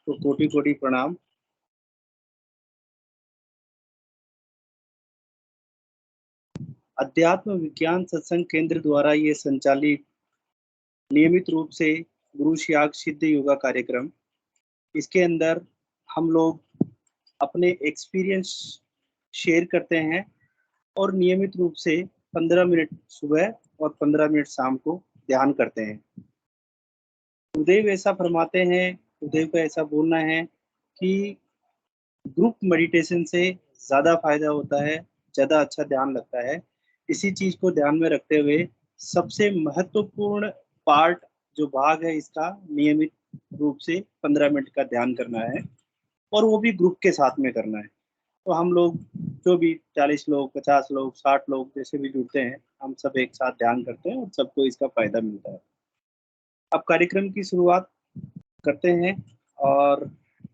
को कोटि कोटि प्रणाम। अध्यात्म विज्ञान सत्संग केंद्र द्वारा ये संचालित नियमित रूप से गुरु शियाग सिद्ध योगा कार्यक्रम, इसके अंदर हम लोग अपने एक्सपीरियंस शेयर करते हैं और नियमित रूप से 15 मिनट सुबह और 15 मिनट शाम को ध्यान करते हैं। गुरुदेव ऐसा फरमाते हैं, गुरुदेव का ऐसा बोलना है कि ग्रुप मेडिटेशन से ज़्यादा फायदा होता है, ज़्यादा अच्छा ध्यान लगता है। इसी चीज़ को ध्यान में रखते हुए सबसे महत्वपूर्ण पार्ट जो भाग है इसका नियमित रूप से 15 मिनट का ध्यान करना है और वो भी ग्रुप के साथ में करना है। तो हम लोग जो भी 40 लोग, 50 लोग, 60 लोग जैसे भी जुड़ते हैं, हम सब एक साथ ध्यान करते हैं और सबको इसका फ़ायदा मिलता है। अब कार्यक्रम की शुरुआत करते हैं और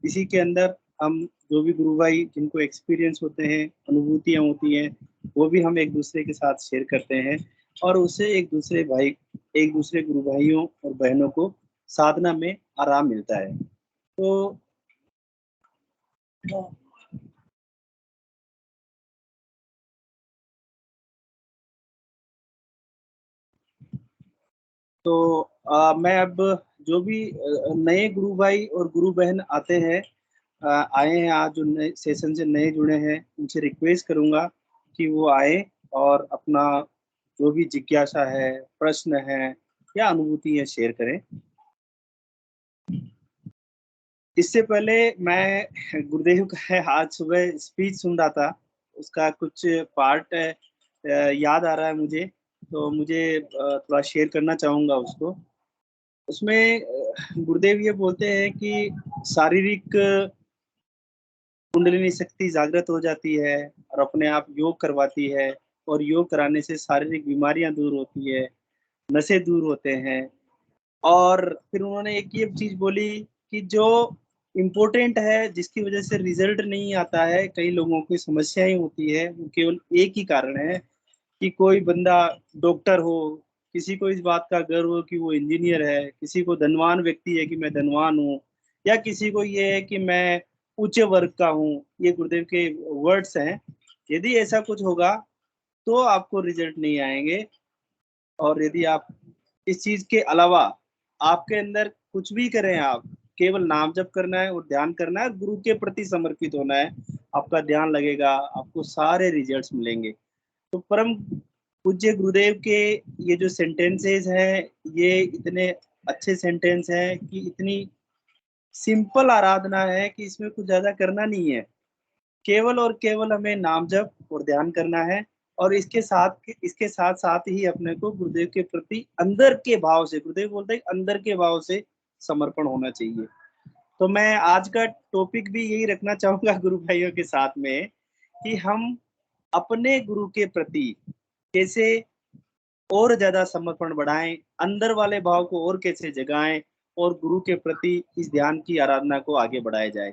इसी के अंदर हम जो भी गुरु भाई जिनको एक्सपीरियंस होते हैं, अनुभूतियाँ होती हैं, वो भी हम एक-दूसरे के साथ शेयर करते हैं और उससे एक दूसरे गुरु भाइयों और बहनों को साधना में आराम मिलता है। तो मैं अब जो भी नए गुरु भाई और गुरु बहन आए हैं आज जो नए सेशन से नए जुड़े हैं, उनसे रिक्वेस्ट करूँगा कि वो आएँ और अपना जो भी जिज्ञासा है, प्रश्न है या अनुभूति है शेयर करें। इससे पहले मैं गुरुदेव का आज सुबह स्पीच सुन रहा था, उसका कुछ पार्ट याद आ रहा है मुझे, तो मुझे थोड़ा शेयर करना चाहूँगा उसको। उसमें गुरुदेव ये बोलते हैं कि शारीरिक कुंडलिनी शक्ति जागृत हो जाती है और अपने आप योग करवाती है और योग कराने से शारीरिक बीमारियां दूर होती है, नशे दूर होते हैं। और फिर उन्होंने एक ये चीज़ बोली कि जो इम्पोर्टेंट है, जिसकी वज़ह से रिज़ल्ट नहीं आता है, कई लोगों की समस्याएँ होती है, वो केवल एक ही कारण है कि कोई बंदा डॉक्टर हो, किसी को इस बात का गर्व हो कि वो इंजीनियर है, किसी को धनवान व्यक्ति है कि मैं धनवान हूँ या किसी को ये है कि मैं उच्च वर्ग का हूँ। ये गुरुदेव के वर्ड्स हैं। यदि ऐसा कुछ होगा, तो आपको रिज़ल्ट नहीं आएँगे और यदि आप इस चीज़ के अलावा आपके अंदर कुछ भी करें आप, केवल नाम जप करना है और ध्यान करना है, गुरु के प्रति समर्पित होना है, आपका ध्यान लगेगा, आपको सारे रिज़ल्ट्स मिलेंगे। तो परम पूज्य गुरुदेव के ये जो सेंटेंसेस हैं, ये इतने अच्छे सेंटेंस हैं कि इतनी सिंपल आराधना है कि इसमें कुछ ज़्यादा करना नहीं है। केवल और केवल हमें नाम जप और ध्यान करना है और इसके साथ-साथ ही अपने को गुरुदेव के प्रति अंदर के भाव से, गुरुदेव बोलते हैं अंदर के भाव से समर्पण होना चाहिए। तो मैं आज का टॉपिक भी यही रखना चाहूँगा गुरु भाइयों के साथ में कि हम अपने गुरु के प्रति कैसे और ज़्यादा समर्पण बढ़ाएँ, अंदर वाले भाव को और कैसे जगाएँ और गुरु के प्रति इस ध्यान की आराधना को आगे बढ़ाया जाए।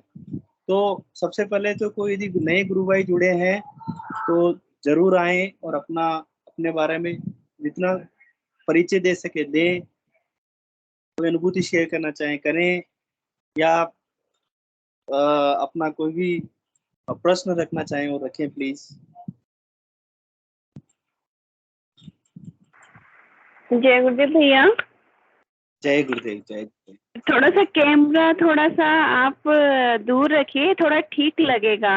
तो सबसे पहले तो कोई यदि नए गुरु भाई जुड़े हैं, तो ज़रूर आएँ और अपने बारे में जितना परिचय दे सके दें, कोई अनुभूति शेयर करना चाहें करें या अपना कोई भी प्रश्न रखना चाहें वो रखें प्लीज़। जय गुरुदेव भैया। जय गुरुदेव, जय गुरुदेव। थोड़ा सा कैमरा थोड़ा सा आप दूर रखिए, थोड़ा ठीक लगेगा।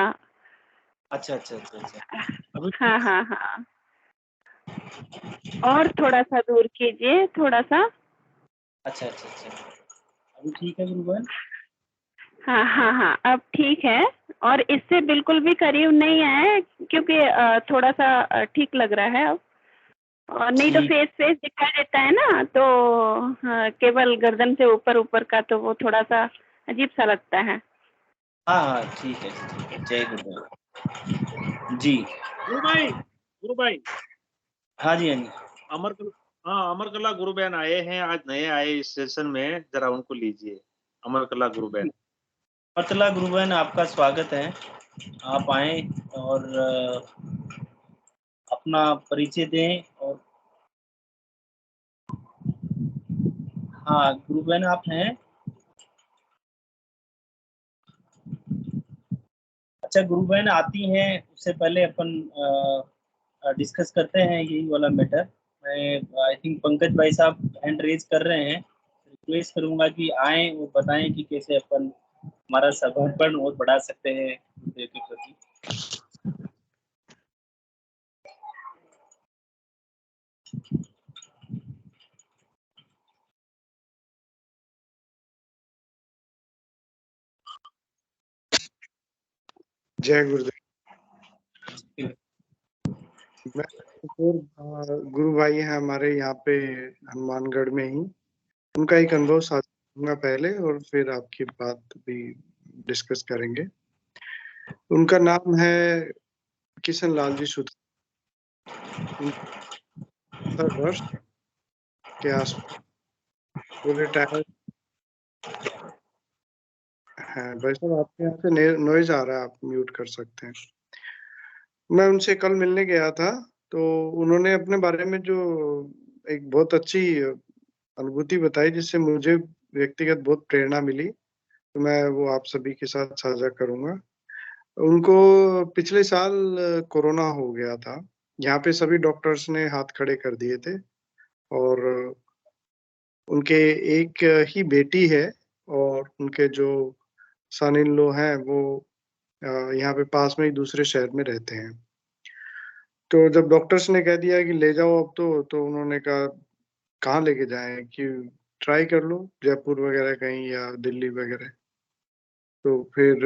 अच्छा। अभी ठीक। हाँ हाँ हाँ, और थोड़ा सा दूर कीजिए, थोड़ा सा। अच्छा। अभी ठीक है गुरु भाई? हाँ हाँ हाँ, अब ठीक है। और इससे बिल्कुल भी करीब नहीं है क्योंकि थोड़ा सा ठीक लग रहा है अब। और नहीं तो ठीक। फेस दिखाई देता है ना, तो हाँ, केवल गर्दन से ऊपर ऊपर का तो वो थोड़ा सा अजीब सा लगता है। हाँ, ठीक है। जय गुरुदेव। जी। गुरु भाई हाँ जी, हाँ जी। अमरकला गुरु बहन आए हैं, आज नए आए इस सेशन में, जरा उनको लीजिए। अमरकला गुरु बहन। अमरकला गुरु बहन आपका स्वागत है। आप आएँ और अपना परिचय दें और हाँ, गुरु बहन आप हैं? अच्छा गुरु बहन आती हैं, उससे पहले अपन डिस्कस करते हैं यही वाला मैटर। मैं आई थिंक पंकज भाई साहब हैंड रेज कर रहे हैं, रिक्वेस्ट करूंगा कि आएं और बताएं कि कैसे अपन हमारा समर्पण और बढ़ा सकते हैं गुरुदेव के प्रति। जय गुरुदेव। मैं गुरु भाई हैं हमारे यहाँ पे हनुमानगढ़ में ही, उनका एक अनुभव साझा करूंगा पहले और फिर आपकी बात भी डिस्कस करेंगे। उनका नाम है किशन लाल जी सुध, वर्ष के आसपास वो रिटायर है। भाई साहब आपके यहाँ से नॉइज आ रहा है, आप म्यूट कर सकते हैं। मैं उनसे कल मिलने गया था, तो उन्होंने अपने बारे में जो एक बहुत अच्छी अनुभूति बताई जिससे मुझे व्यक्तिगत बहुत प्रेरणा मिली, तो मैं वो आप सभी के साथ साझा करूंगा। उनको पिछले साल कोरोना हो गया था। यहाँ पे सभी डॉक्टर्स ने हाथ खड़े कर दिए थे और उनके एक ही बेटी है और उनके जो सन इन लॉ हैं वो यहाँ पे पास में ही दूसरे शहर में रहते हैं। तो जब डॉक्टर्स ने कह दिया कि ले जाओ अब, तो उन्होंने कहा कहाँ लेके जाएं, कि ट्राई कर लो जयपुर वगैरह कहीं या दिल्ली वगैरह। तो फिर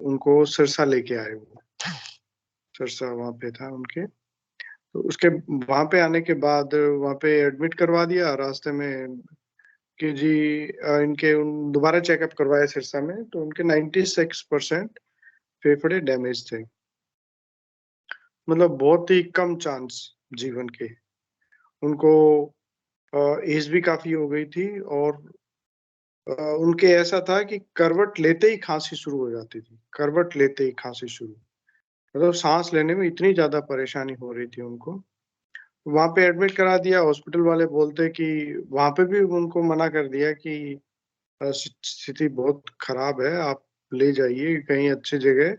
उनको सिरसा लेके आए, वो सिरसा वहाँ पे था उनके। तो उसके वहाँ पे आने के बाद वहाँ पे एडमिट करवा दिया रास्ते में कि जी इनके दोबारा चेकअप करवाए सिरसा में, तो उनके 96% फेफड़े डैमेज थे। मतलब बहुत ही कम चांस जीवन के। उनको एज भी काफी हो गई थी और उनके ऐसा था कि करवट लेते ही खांसी शुरू हो जाती थी, करवट लेते ही खांसी शुरू। मतलब सांस लेने में इतनी ज्यादा परेशानी हो रही थी उनको। वहां पे एडमिट करा दिया। हॉस्पिटल वाले बोलते कि वहां पे भी उनको मना कर दिया कि स्थिति बहुत खराब है, आप ले जाइए कहीं अच्छी जगह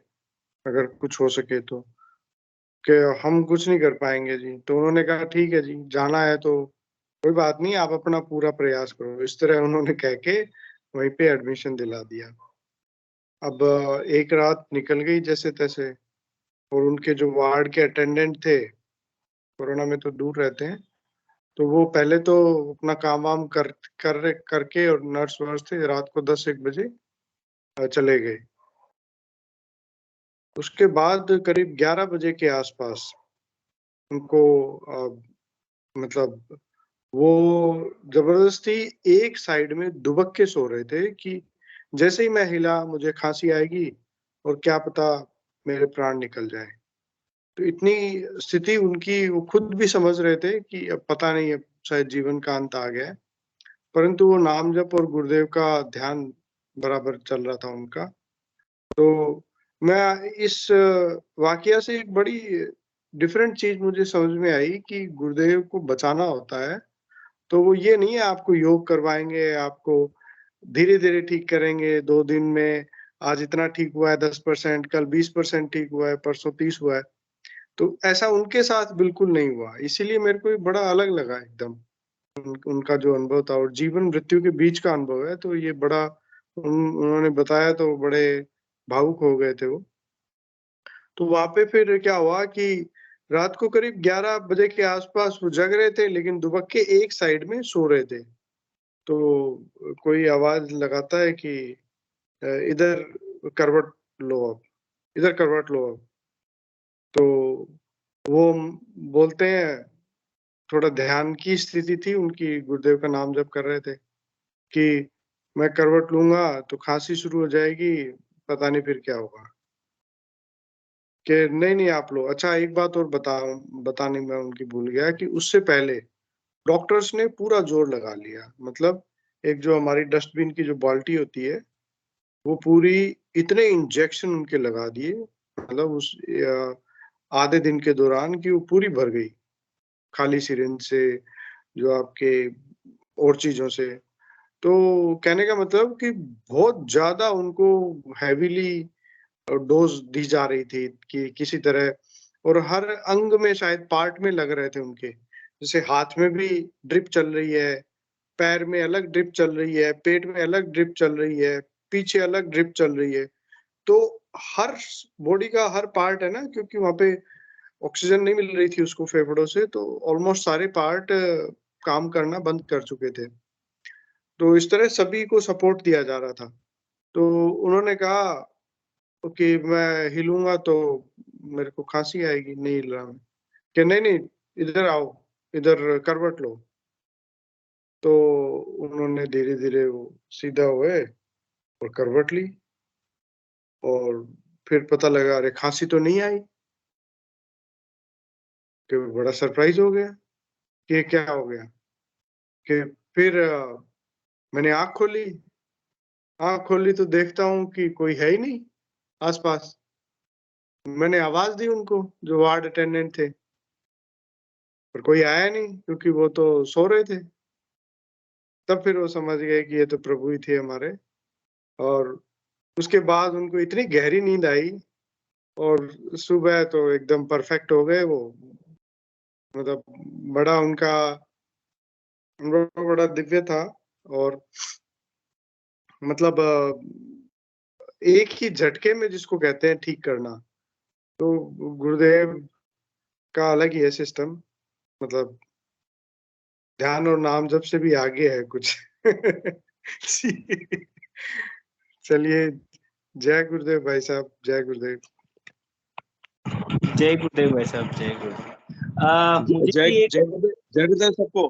अगर कुछ हो सके तो, कि हम कुछ नहीं कर पाएंगे जी। तो उन्होंने कहा ठीक है जी, जाना है तो कोई बात नहीं, आप अपना पूरा प्रयास करो। इस तरह उन्होंने कह के वहीं पे एडमिशन दिला दिया। अब एक रात निकल गई जैसे तैसे, और उनके जो वार्ड के अटेंडेंट थे, कोरोना में तो दूर रहते हैं, तो वो पहले तो अपना काम वाम करके और नर्स वर्स थे, रात को 10-1 बजे चले गए। उसके बाद करीब 11 बजे के आसपास उनको मतलब वो जबरदस्ती एक साइड में दुबक के सो रहे थे कि जैसे ही मैं हिला मुझे खांसी आएगी और क्या पता मेरे प्राण निकल जाए। तो इतनी स्थिति उनकी, वो खुद भी समझ रहे थे कि अब पता नहीं, अब शायद जीवन का अंत आ गया है, परंतु वो नाम जप और गुरुदेव का ध्यान बराबर चल रहा था उनका। तो मैं इस वाकया से एक बड़ी डिफरेंट चीज मुझे समझ में आई कि गुरुदेव को बचाना होता है तो वो ये नहीं है आपको योग करवाएंगे, आपको धीरे धीरे ठीक करेंगे 2 दिन में, आज इतना ठीक हुआ है 10%, कल 20% ठीक हुआ है, परसों 30 हुआ है। तो ऐसा उनके साथ बिल्कुल नहीं हुआ। इसीलिए मेरे को ये बड़ा अलग लगा एकदम उनका जो अनुभव था, और जीवन मृत्यु के बीच का अनुभव है। तो ये बड़ा उन्होंने बताया तो बड़े भावुक हो गए थे वो। तो वहां पे फिर क्या हुआ कि रात को करीब 11 बजे के आसपास वो जग रहे थे, लेकिन दुबक के एक साइड में सो रहे थे। तो कोई आवाज लगाता है कि इधर करवट लो अब, इधर करवट लो अब। तो वो बोलते हैं, थोड़ा ध्यान की स्थिति थी उनकी, गुरुदेव का नाम जप कर रहे थे कि मैं करवट लूंगा तो खांसी शुरू हो जाएगी, पता नहीं फिर क्या होगा। कि नहीं नहीं आप लो। अच्छा एक बात और बताने में उनकी भूल गया कि उससे पहले डॉक्टर्स ने पूरा जोर लगा लिया। मतलब एक जो हमारी डस्टबिन की जो बाल्टी होती है, वो पूरी इतने इंजेक्शन उनके लगा दिए, मतलब उस आधे दिन के दौरान, कि वो पूरी भर गई खाली सिरिंज से, जो आपके और चीजों से। तो कहने का मतलब कि बहुत ज्यादा उनको हैवीली डोज दी जा रही थी कि किसी तरह, और हर अंग में शायद पार्ट में लग रहे थे उनके, जैसे हाथ में भी ड्रिप चल रही है, पैर में अलग ड्रिप चल रही है, पेट में अलग ड्रिप चल रही है, पीछे अलग ड्रिप चल रही है। तो हर बॉडी का हर पार्ट है ना, क्योंकि वहां पे ऑक्सीजन नहीं मिल रही थी उसको फेफड़ों से, तो ऑलमोस्ट सारे पार्ट काम करना बंद कर चुके थे। तो इस तरह सभी को सपोर्ट दिया जा रहा था। तो उन्होंने कहा कि मैं हिलूंगा तो मेरे को खांसी आएगी, नहीं हिल रहा मैं, कि नहीं नहीं इधर आओ, इधर करवट लो। तो उन्होंने धीरे धीरे वो सीधा हुए और करवट ली, और फिर पता लगा अरे खांसी तो नहीं आई। कि बड़ा सरप्राइज हो गया कि ये क्या हो गया। कि फिर मैंने आंख खोली तो देखता हूँ कि कोई है ही नहीं आसपास। मैंने आवाज दी उनको, जो वार्ड अटेंडेंट थे, पर कोई आया नहीं, क्योंकि वो तो सो रहे थे। तब फिर वो समझ गए कि ये तो प्रभु ही थे हमारे। और उसके बाद उनको इतनी गहरी नींद आई, और सुबह तो एकदम परफेक्ट हो गए वो। मतलब बड़ा उनका बड़ा दिव्य था। और मतलब एक ही झटके में, जिसको कहते हैं ठीक करना, तो गुरुदेव का अलग ही है सिस्टम। मतलब ध्यान और नाम जप से भी आगे है कुछ। चलिए, जय गुरुदेव भाई साहब, जय गुरुदेव। जय गुरुदेव भाई साहब, जय गुरुदेव। मुझे जय भी एक जय गुरुदेव सबको,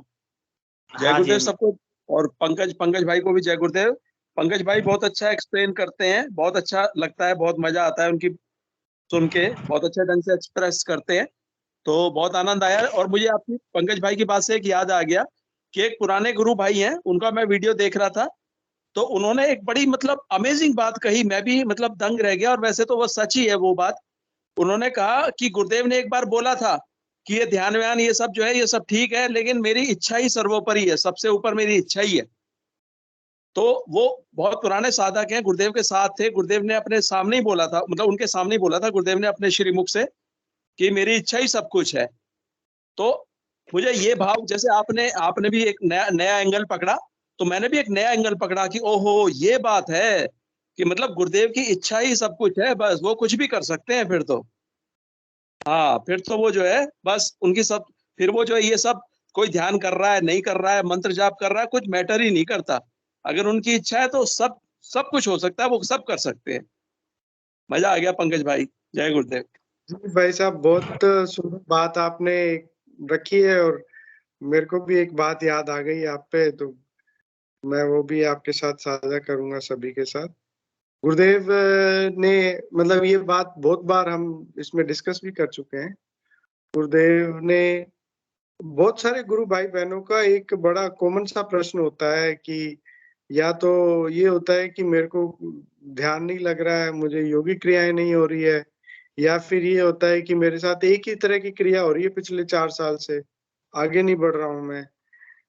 जय हाँ गुरुदेव जी, सबको। और पंकज भाई को भी जय गुरुदेव। पंकज भाई बहुत अच्छा एक्सप्लेन करते हैं, बहुत अच्छा लगता है, बहुत मजा आता है उनकी सुन के, बहुत अच्छे ढंग से एक्सप्रेस करते हैं। तो बहुत आनंद आया। और मुझे आपकी पंकज भाई की बात से एक याद आ गया कि एक पुराने गुरु भाई हैं, उनका मैं वीडियो देख रहा था, तो उन्होंने एक बड़ी मतलब अमेजिंग बात कही, मैं भी मतलब दंग रह गया। और वैसे तो वो सच ही है वो बात। उन्होंने कहा कि गुरुदेव ने एक बार बोला था कि ये ध्यान व्यान ये सब जो है ये सब ठीक है, लेकिन मेरी इच्छा ही सर्वोपरि है, सबसे ऊपर मेरी इच्छा ही है। तो वो बहुत पुराने साधक हैं, गुरुदेव के साथ थे। गुरुदेव ने अपने सामने ही बोला था, मतलब उनके सामने ही बोला था गुरुदेव ने अपने श्रीमुख से कि मेरी इच्छा ही सब कुछ है। तो मुझे ये भाव, जैसे आपने आपने भी एक नया नया एंगल पकड़ा, तो मैंने भी एक नया एंगल पकड़ा कि ओहो ये बात है कि मतलब गुरुदेव की इच्छा ही सब कुछ है, बस वो कुछ भी कर सकते हैं फिर तो। हाँ, फिर तो वो जो है बस उनकी सब, फिर वो जो है ये सब, कोई ध्यान कर रहा है नहीं कर रहा है, मंत्र जाप कर रहा है, कुछ मैटर ही नहीं करता। अगर उनकी इच्छा है तो सब सब कुछ हो सकता है, वो सब कर सकते हैं। मजा आ गया पंकज भाई, जय गुरुदेव। जी भाई साहब, बहुत सुंदर बात आपने रखी है। और मेरे को भी एक बात याद आ गई आप पे, तो मैं वो भी आपके साथ साझा करूंगा सभी के साथ। गुरुदेव ने, मतलब ये बात बहुत बार हम इसमें डिस्कस भी कर चुके हैं। गुरुदेव ने, बहुत सारे गुरु भाई बहनों का एक बड़ा कॉमन सा प्रश्न होता है कि या तो ये होता है कि मेरे को ध्यान नहीं लग रहा है, मुझे योगी क्रियाएं नहीं हो रही है, या फिर ये होता है कि मेरे साथ एक ही तरह की क्रिया हो रही है पिछले 4 साल से, आगे नहीं बढ़ रहा हूं मैं।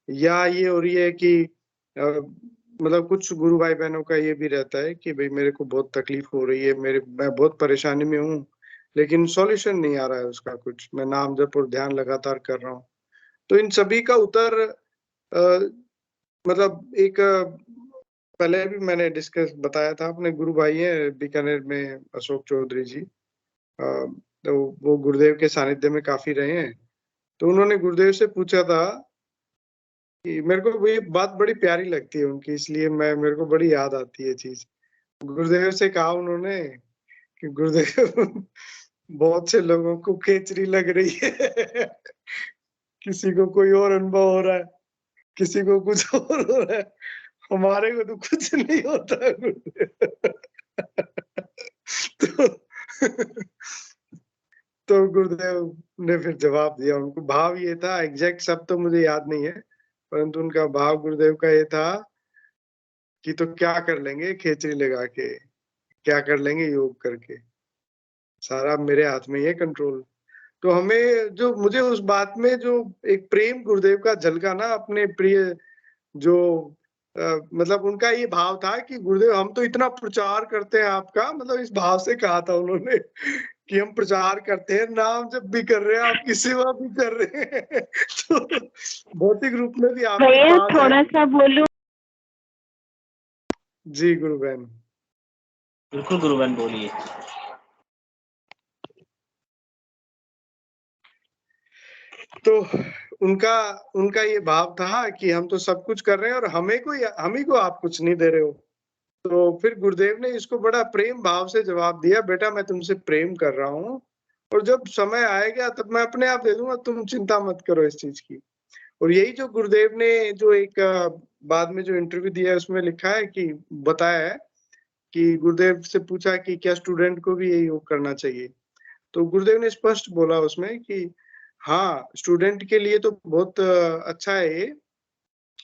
या ये हो रही है कि मतलब कुछ गुरु भाई बहनों का ये भी रहता है कि भाई मेरे को बहुत तकलीफ हो रही है, मैं बहुत परेशानी में हूँ, लेकिन सॉल्यूशन नहीं आ रहा है उसका कुछ, मैं नाम जप और ध्यान लगातार कर रहा हूँ। तो इन सभी का उत्तर मतलब एक पहले भी मैंने डिस्कस बताया था, अपने गुरु भाई हैं बीकानेर में, अशोक चौधरी जी। तो वो गुरुदेव के सानिध्य में काफी रहे हैं। तो उन्होंने गुरुदेव से पूछा था कि मेरे को ये बात बड़ी प्यारी लगती है उनकी, इसलिए मेरे को बड़ी याद आती है चीज। गुरुदेव से कहा उन्होंने कि गुरुदेव, बहुत से लोगों को खेचरी लग रही है। किसी को कोई और अनुभव हो रहा है, किसी को कुछ और हो रहा है, हमारे को तो कुछ नहीं होता है गुरुदेव। तो, तो गुरुदेव ने फिर जवाब दिया उनको। भाव ये था, एग्जैक्ट शब्द तो मुझे याद नहीं है, परंतु उनका भाव गुरुदेव का ये था कि तो क्या कर लेंगे खेचरी लगा के, क्या कर लेंगे योग करके, सारा मेरे हाथ में ही है कंट्रोल। तो हमें जो, मुझे उस बात में जो एक प्रेम गुरुदेव का झलका ना, अपने प्रिय जो मतलब उनका ये भाव था कि गुरुदेव हम तो इतना प्रचार करते हैं आपका, मतलब इस भाव से कहा था उन्होंने कि हम प्रचार करते हैं, नाम जब भी कर रहे हैं, आपकी सेवा भी कर रहे हैं। तो भौतिक रूप में भी आपके भैया पास है। थोड़ा सा बोलूं? जी गुरु बहन। बिल्कुल गुरु बहन बोलिए। तो उनका उनका ये भाव था कि हम तो सब कुछ कर रहे हैं और हम ही को आप कुछ नहीं दे रहे हो। तो फिर गुरुदेव ने इसको बड़ा प्रेम भाव से जवाब दिया, बेटा मैं तुमसे प्रेम कर रहा हूँ और जब समय आएगा तब मैं अपने आप दे दूंगा, तुम चिंता मत करो इस चीज की। और यही जो गुरुदेव ने जो एक बाद में जो इंटरव्यू दिया है उसमें लिखा है कि बताया है कि गुरुदेव से पूछा कि क्या स्टूडेंट को भी यही योग करना चाहिए, तो गुरुदेव ने स्पष्ट बोला उसमें कि हाँ स्टूडेंट के लिए तो बहुत अच्छा है ये,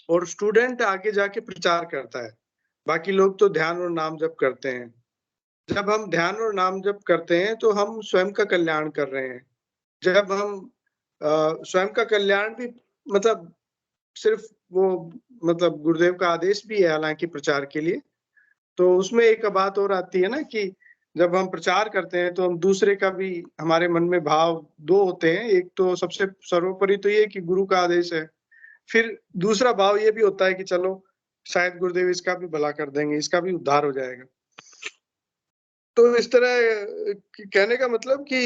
और स्टूडेंट आगे जाके प्रचार करता है, बाकी लोग तो ध्यान और नाम जप करते हैं। जब हम ध्यान और नाम जप करते हैं तो हम स्वयं का कल्याण कर रहे हैं। जब हम स्वयं का कल्याण भी मतलब सिर्फ वो मतलब गुरुदेव का आदेश भी है हालांकि प्रचार के लिए, तो उसमें एक बात और आती है ना कि जब हम प्रचार करते हैं तो हम दूसरे का भी, हमारे मन में भाव दो होते हैं, एक तो सबसे सर्वोपरि तो ये कि गुरु का आदेश है, फिर दूसरा भाव ये भी होता है कि चलो शायद गुरुदेव इसका भी भला कर देंगे, इसका भी उद्धार हो जाएगा। तो इस तरह कहने का मतलब कि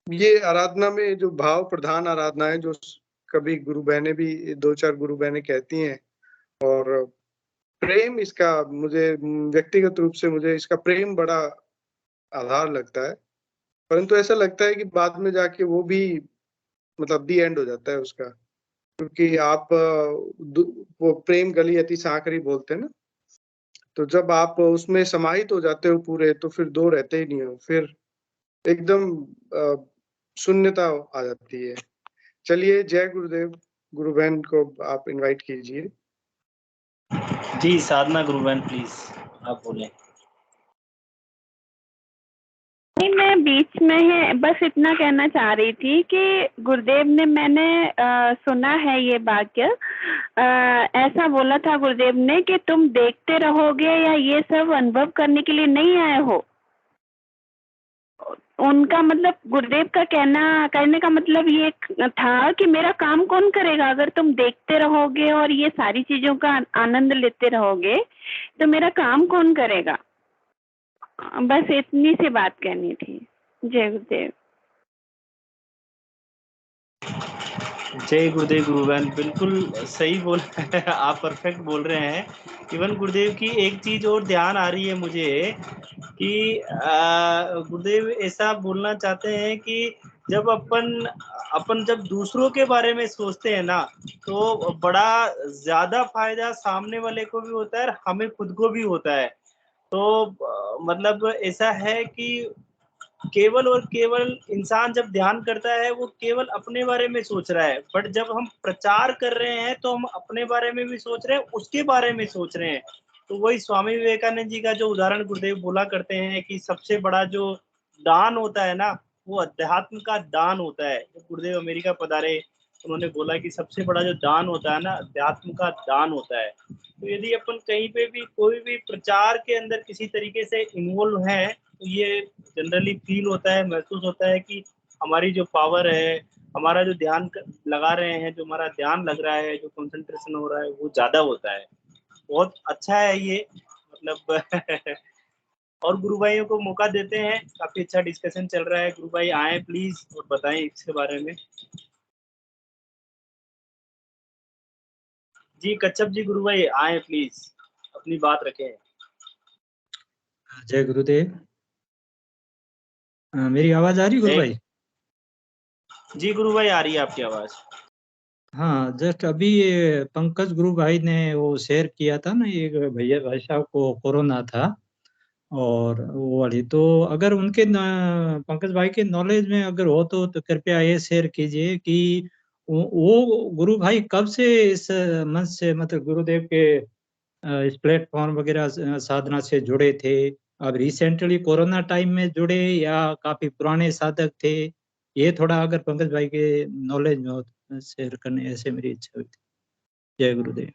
ये आराधना में जो भाव प्रधान आराधना है, जो कभी गुरु बहनें भी 2-4 गुरु बहनें कहती हैं, और प्रेम इसका मुझे व्यक्तिगत रूप से मुझे इसका प्रेम बड़ा आधार लगता है, परंतु ऐसा लगता है कि बाद में जाके वो भी मतलब दी एंड हो जाता है उसका, क्योंकि आप वो प्रेम गली अति साकरी बोलते हैं ना, तो जब आप उसमें समाहित हो जाते हो पूरे, तो फिर दो रहते ही नहीं हो, फिर एकदम शून्यता आ जाती है। चलिए जय गुरुदेव, गुरु बहन को आप इनवाइट कीजिए। जी साधना गुरु बहन प्लीज आप बोले। नहीं, मैं बीच में ही बस इतना कहना चाह रही थी कि गुरुदेव ने मैंने सुना है ये वाक्य, ऐसा बोला था गुरुदेव ने कि तुम देखते रहोगे या ये सब अनुभव करने के लिए नहीं आए हो। उनका मतलब गुरुदेव का कहने का मतलब ये था कि मेरा काम कौन करेगा, अगर तुम देखते रहोगे और ये सारी चीजों का आनंद लेते रहोगे तो मेरा काम कौन करेगा। बस इतनी सी बात कहनी थी। जय गुरुदेव। जय गुरुदेव गुरु बहन, बिल्कुल सही बोल रहे हैं आप, परफेक्ट बोल रहे हैं। इवन गुरुदेव की एक चीज और ध्यान आ रही है मुझे कि गुरुदेव ऐसा बोलना चाहते हैं कि जब अपन जब दूसरों के बारे में सोचते हैं ना, तो बड़ा ज्यादा फायदा सामने वाले को भी होता है और हमें खुद को भी होता है। तो मतलब ऐसा है कि केवल और केवल इंसान जब ध्यान करता है वो केवल अपने बारे में सोच रहा है, बट जब हम प्रचार कर रहे हैं तो हम अपने बारे में भी सोच रहे हैं, उसके बारे में सोच रहे हैं। तो वही स्वामी विवेकानंद जी का जो उदाहरण गुरुदेव बोला करते हैं कि सबसे बड़ा जो दान होता है ना, वो अध्यात्म का दान होता है। तो गुरुदेव अमेरिका पधारे, उन्होंने बोला कि सबसे बड़ा जो दान होता है ना, अध्यात्म का दान होता है। तो यदि अपन कहीं पे भी कोई भी प्रचार के अंदर किसी तरीके से इन्वॉल्व है, तो ये जनरली फील होता है, महसूस होता है कि हमारी जो पावर है, हमारा जो ध्यान लगा रहे हैं, जो हमारा ध्यान लग रहा है, जो कंसंट्रेशन हो रहा है, वो ज्यादा होता है। बहुत अच्छा है ये, मतलब और गुरु भाइयों को मौका देते हैं। काफी अच्छा डिस्कशन चल रहा है, गुरु भाई आए प्लीज और बताएं इसके बारे में। जी कच्छप जी, गुरु भाई आए प्लीज, अपनी बात रखें। जय गुरुदेव। मेरी आवाज आ रही गुरु भाई? जी गुरु भाई आ रही है आपकी आवाज। हाँ, जस्ट अभी ये पंकज गुरु भाई ने वो शेयर किया था ना, एक भैया भाई साहब को कोरोना था और वो वाली, तो अगर उनके पंकज भाई के नॉलेज में अगर हो तो कृपया ये शेयर कीजिए कि वो गुरु भाई कब से इस मंच से, मतलब गुरुदेव के इस प्लेटफॉर्म वगैरह साधना से जुड़े थे? अब रिसेंटली कोरोना टाइम में जुड़े या काफी पुराने साधक थे? ये थोड़ा अगर पंकज भाई के नॉलेज में हो शेयर करने, ऐसे मेरी इच्छा हुई थी। जय गुरुदेव।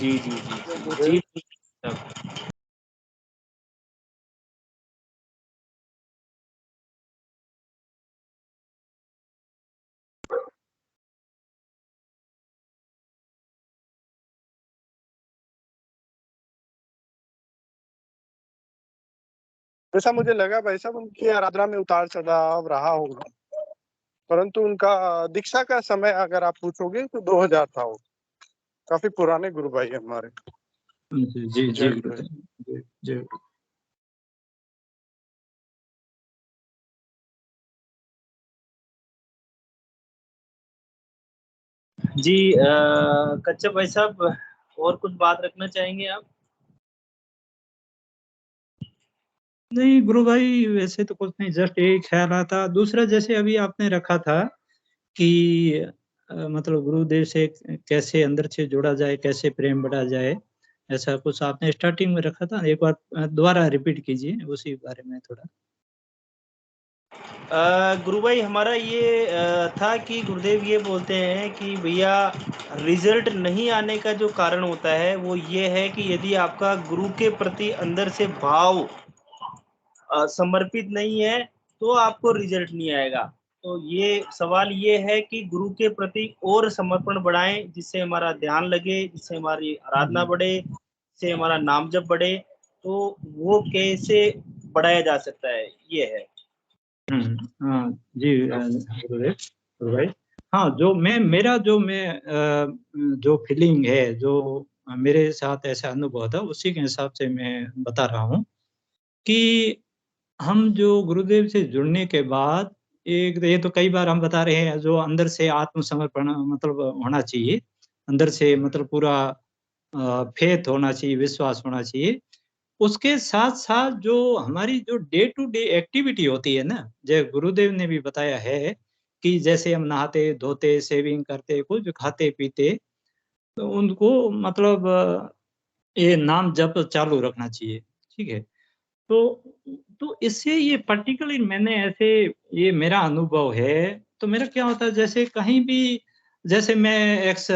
जी, जी, जी, गुरुदेव। जी, जी, सब। वैसा मुझे लगा भाई साहब उनकी आराधना में उतार चढ़ाव रहा होगा, परंतु उनका दीक्षा का समय अगर आप पूछोगे तो 2000 था वो। काफी पुराने गुरु भाई है हमारे। जी जी जी जय गुरुदेव, जी जी। जी कच्छप भाई साहब और कुछ बात रखना चाहेंगे आप? नहीं गुरु भाई, वैसे तो कुछ नहीं, जस्ट एक ख्याल आता। दूसरा, जैसे अभी आपने रखा था कि मतलब गुरुदेव से कैसे अंदर से जोड़ा जाए, कैसे प्रेम बढ़ा जाए, ऐसा कुछ आपने स्टार्टिंग में रखा था। एक बार दोबारा रिपीट कीजिए उसी बारे में थोड़ा। गुरु भाई हमारा ये था कि गुरुदेव ये बोलते हैं कि भैया रिजल्ट नहीं आने का जो कारण होता है वो ये है कि यदि आपका गुरु के प्रति अंदर से भाव समर्पित नहीं है तो आपको रिजल्ट नहीं आएगा। तो ये सवाल ये है कि गुरु के प्रति और समर्पण बढ़ाएं, जिससे हमारा ध्यान लगे, जिससे हमारी आराधना बढ़े, जिससे हमारा नाम जप बढ़े। तो वो कैसे बढ़ाया जा सकता है, ये है। हाँ जी गुरुदेव, गुरु भाई। हाँ, जो फीलिंग है, जो मेरे साथ ऐसा अनुभव था, उसी के हिसाब से मैं बता रहा हूँ कि हम जो गुरुदेव से जुड़ने के बाद, एक ये तो कई बार हम बता रहे हैं, जो अंदर से आत्मसमर्पण मतलब होना चाहिए, अंदर से मतलब पूरा फेथ होना चाहिए, विश्वास होना चाहिए। उसके साथ-साथ जो हमारी जो डे टू डे एक्टिविटी होती है ना, जय गुरुदेव ने भी बताया है कि जैसे हम नहाते, धोते, शेविंग करते, कुछ खाते-पीते, तो उनको मतलब ये नाम जप चालू रखना चाहिए, ठीक है? तो इससे ये पर्टिकुलरली मैंने ऐसे, ये मेरा अनुभव है। तो मेरा क्या होता है, जैसे कहीं भी, जैसे मैं एक्स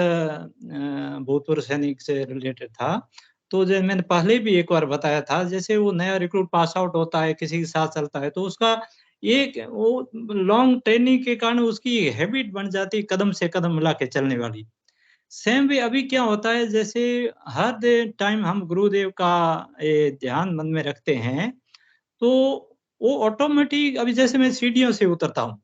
भूतपूर्व सैनिक से रिलेटेड था, तो जो मैंने पहले भी एक बार बताया था, जैसे वो नया रिक्रूट पास आउट होता है, किसी के साथ चलता है, तो उसका एक वो लॉन्ग ट्रेनिंग के कारण उसकी हैबिट बन जाती है, कदम से कदम मिला के चलने वाली। सेम वे अभी क्या होता है, जैसे हर टाइम हम गुरुदेव का ये ध्यान मन में रखते हैं, तो वो ऑटोमेटिक, अभी जैसे मैं सीढ़ियों से उतरता हूँ,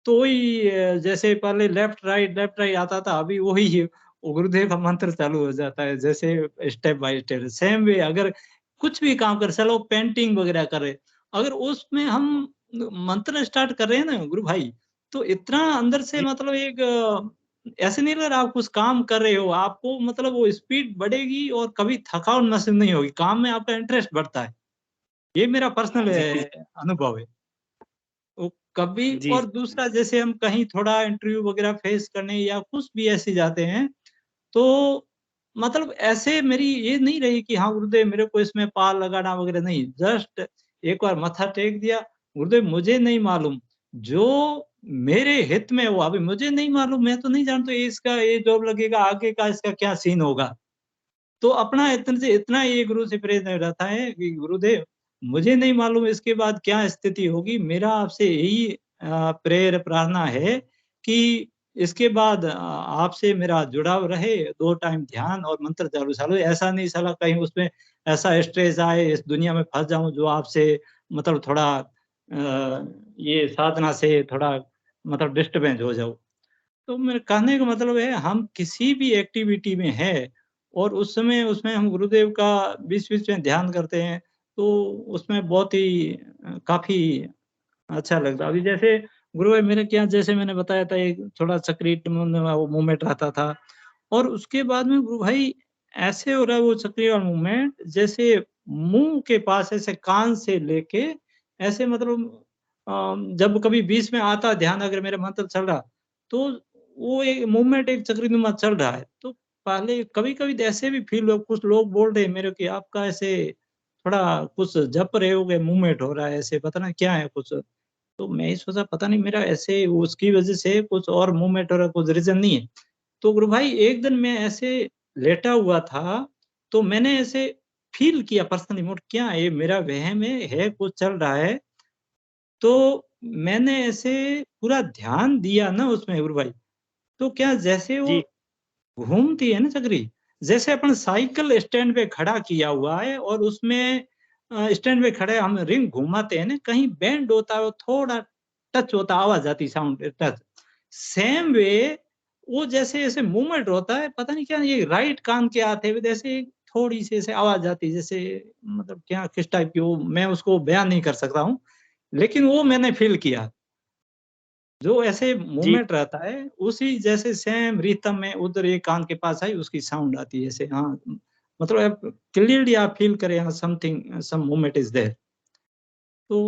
तो वही जैसे पहले लेफ्ट राइट आता था, अभी वही वो गुरुदेव का मंत्र चालू हो जाता है, जैसे step by step. Same way अगर कुछ भी काम कर, चलो पेंटिंग वगैरह कर रहे, अगर उसमें हम मंत्र स्टार्ट कर रहे हैं ना गुरु भाई, तो इतना अंदर से मतलब एक ऐसे नहीं लग रहा आप कुछ काम कर रहे हो, आपको मतलब वो स्पीड बढ़ेगी और कभी थकान महसूस नहीं होगी, काम में आपका इंटरेस्ट बढ़ता है। ये मेरा पर्सनल जी, अनुभव है। वो कभी, जी, और दूसरा, जैसे हम कहीं थोड़ा इंटरव्यू वगैरह फेस करने या कुछ भी ऐसे जाते हैं, तो मतलब ऐसे मेरी ये नहीं रही कि हाँ गुरुदेव मेरे को इसमें पार लगाना वगैरह, नहीं, जस्ट एक बार माथा टेक दिया, गुरुदेव मुझे नहीं मालूम, जो मेरे हित में हो, अभी मुझे नहीं मालूम, मैं तो नहीं जानता ये इसका ये जॉब लगेगा, आगे का इसका क्या सीन होगा। तो अपना इतना ये गुरु से प्रेरित रहता है कि गुरुदेव मुझे नहीं मालूम इसके बाद क्या स्थिति होगी, मेरा आपसे यही प्रार्थना है कि इसके बाद आपसे मेरा जुड़ाव रहे, 2 टाइम ध्यान और मंत्र चालू ऐसा नहीं साला कहीं उसमें ऐसा स्ट्रेस आए, इस दुनिया में फँस जाऊँ जो आपसे मतलब थोड़ा ये साधना से थोड़ा मतलब डिस्टर्बेंस हो जाऊँ। तो मेरे कहने का मतलब है, हम किसी भी एक्टिविटी में हैं और उस समय उसमें हम गुरुदेव का बीच-बीच में ध्यान करते हैं, तो उसमें बहुत ही काफ़ी अच्छा लगता है। अभी जैसे गुरु भाई मेरे क्या, जैसे मैंने बताया था, एक थोड़ा चक्रीय वो मूवमेंट रहता था, और उसके बाद में गुरु भाई ऐसे हो रहा है वो चक्रीय वाला मूवमेंट, जैसे मुँह के पास ऐसे कान से लेके ऐसे मतलब जब कभी बीच में आता ध्यान, अगर मेरा मंत्र चल रहा, तो वो एक मूवमेंट एक चक्रीनुमा चल रहा है। तो पहले कभी-कभी तो ऐसे भी फ़ील हुआ, कुछ लोग बोल रहे हैं मेरे कि आपका ऐसे थोड़ा कुछ जप रहे होगे, मूवमेंट हो रहा है ऐसे, पता नहीं क्या है कुछ। तो मैं ही सोचा पता नहीं मेरा ऐसे उसकी वज़ह से कुछ और मूवमेंट हो रहा है, कुछ रीज़न नहीं है। तो गुरु भाई एक दिन मैं ऐसे लेटा हुआ था, तो मैंने ऐसे फील किया पर्सनली मोड क्या है, मेरा वहम है कुछ चल रहा है। तो मैंने ऐसे पूरा ध्यान दिया ना उसमें गुरु भाई, तो क्या जैसे वो जी। घूमती है ना चक्री, जैसे अपन साइकिल स्टैंड पे खड़ा किया हुआ है और उसमें स्टैंड पे खड़े हम रिंग घुमाते हैं ना, कहीं बेंड होता है, थोड़ा टच होता है, आवाज आती, साउंड टच। सेम वे वो जैसे ऐसे मूवमेंट होता है, पता नहीं क्या ये राइट कान के आते हुए जैसे थोड़ी सी ऐसे आवाज आती है, जैसे मतलब क्या किस टाइप की वो, मैं उसको बयान नहीं कर सकता हूँ, लेकिन वो मैंने फील किया। जो ऐसे जी। मूवमेंट रहता है उसी जैसे सेम रिदम में उधर एक कान के पास आई उसकी साउंड आती है ऐसे। हाँ, मतलब आप क्लियरली आप फील करें हाँ something some movement is there. तो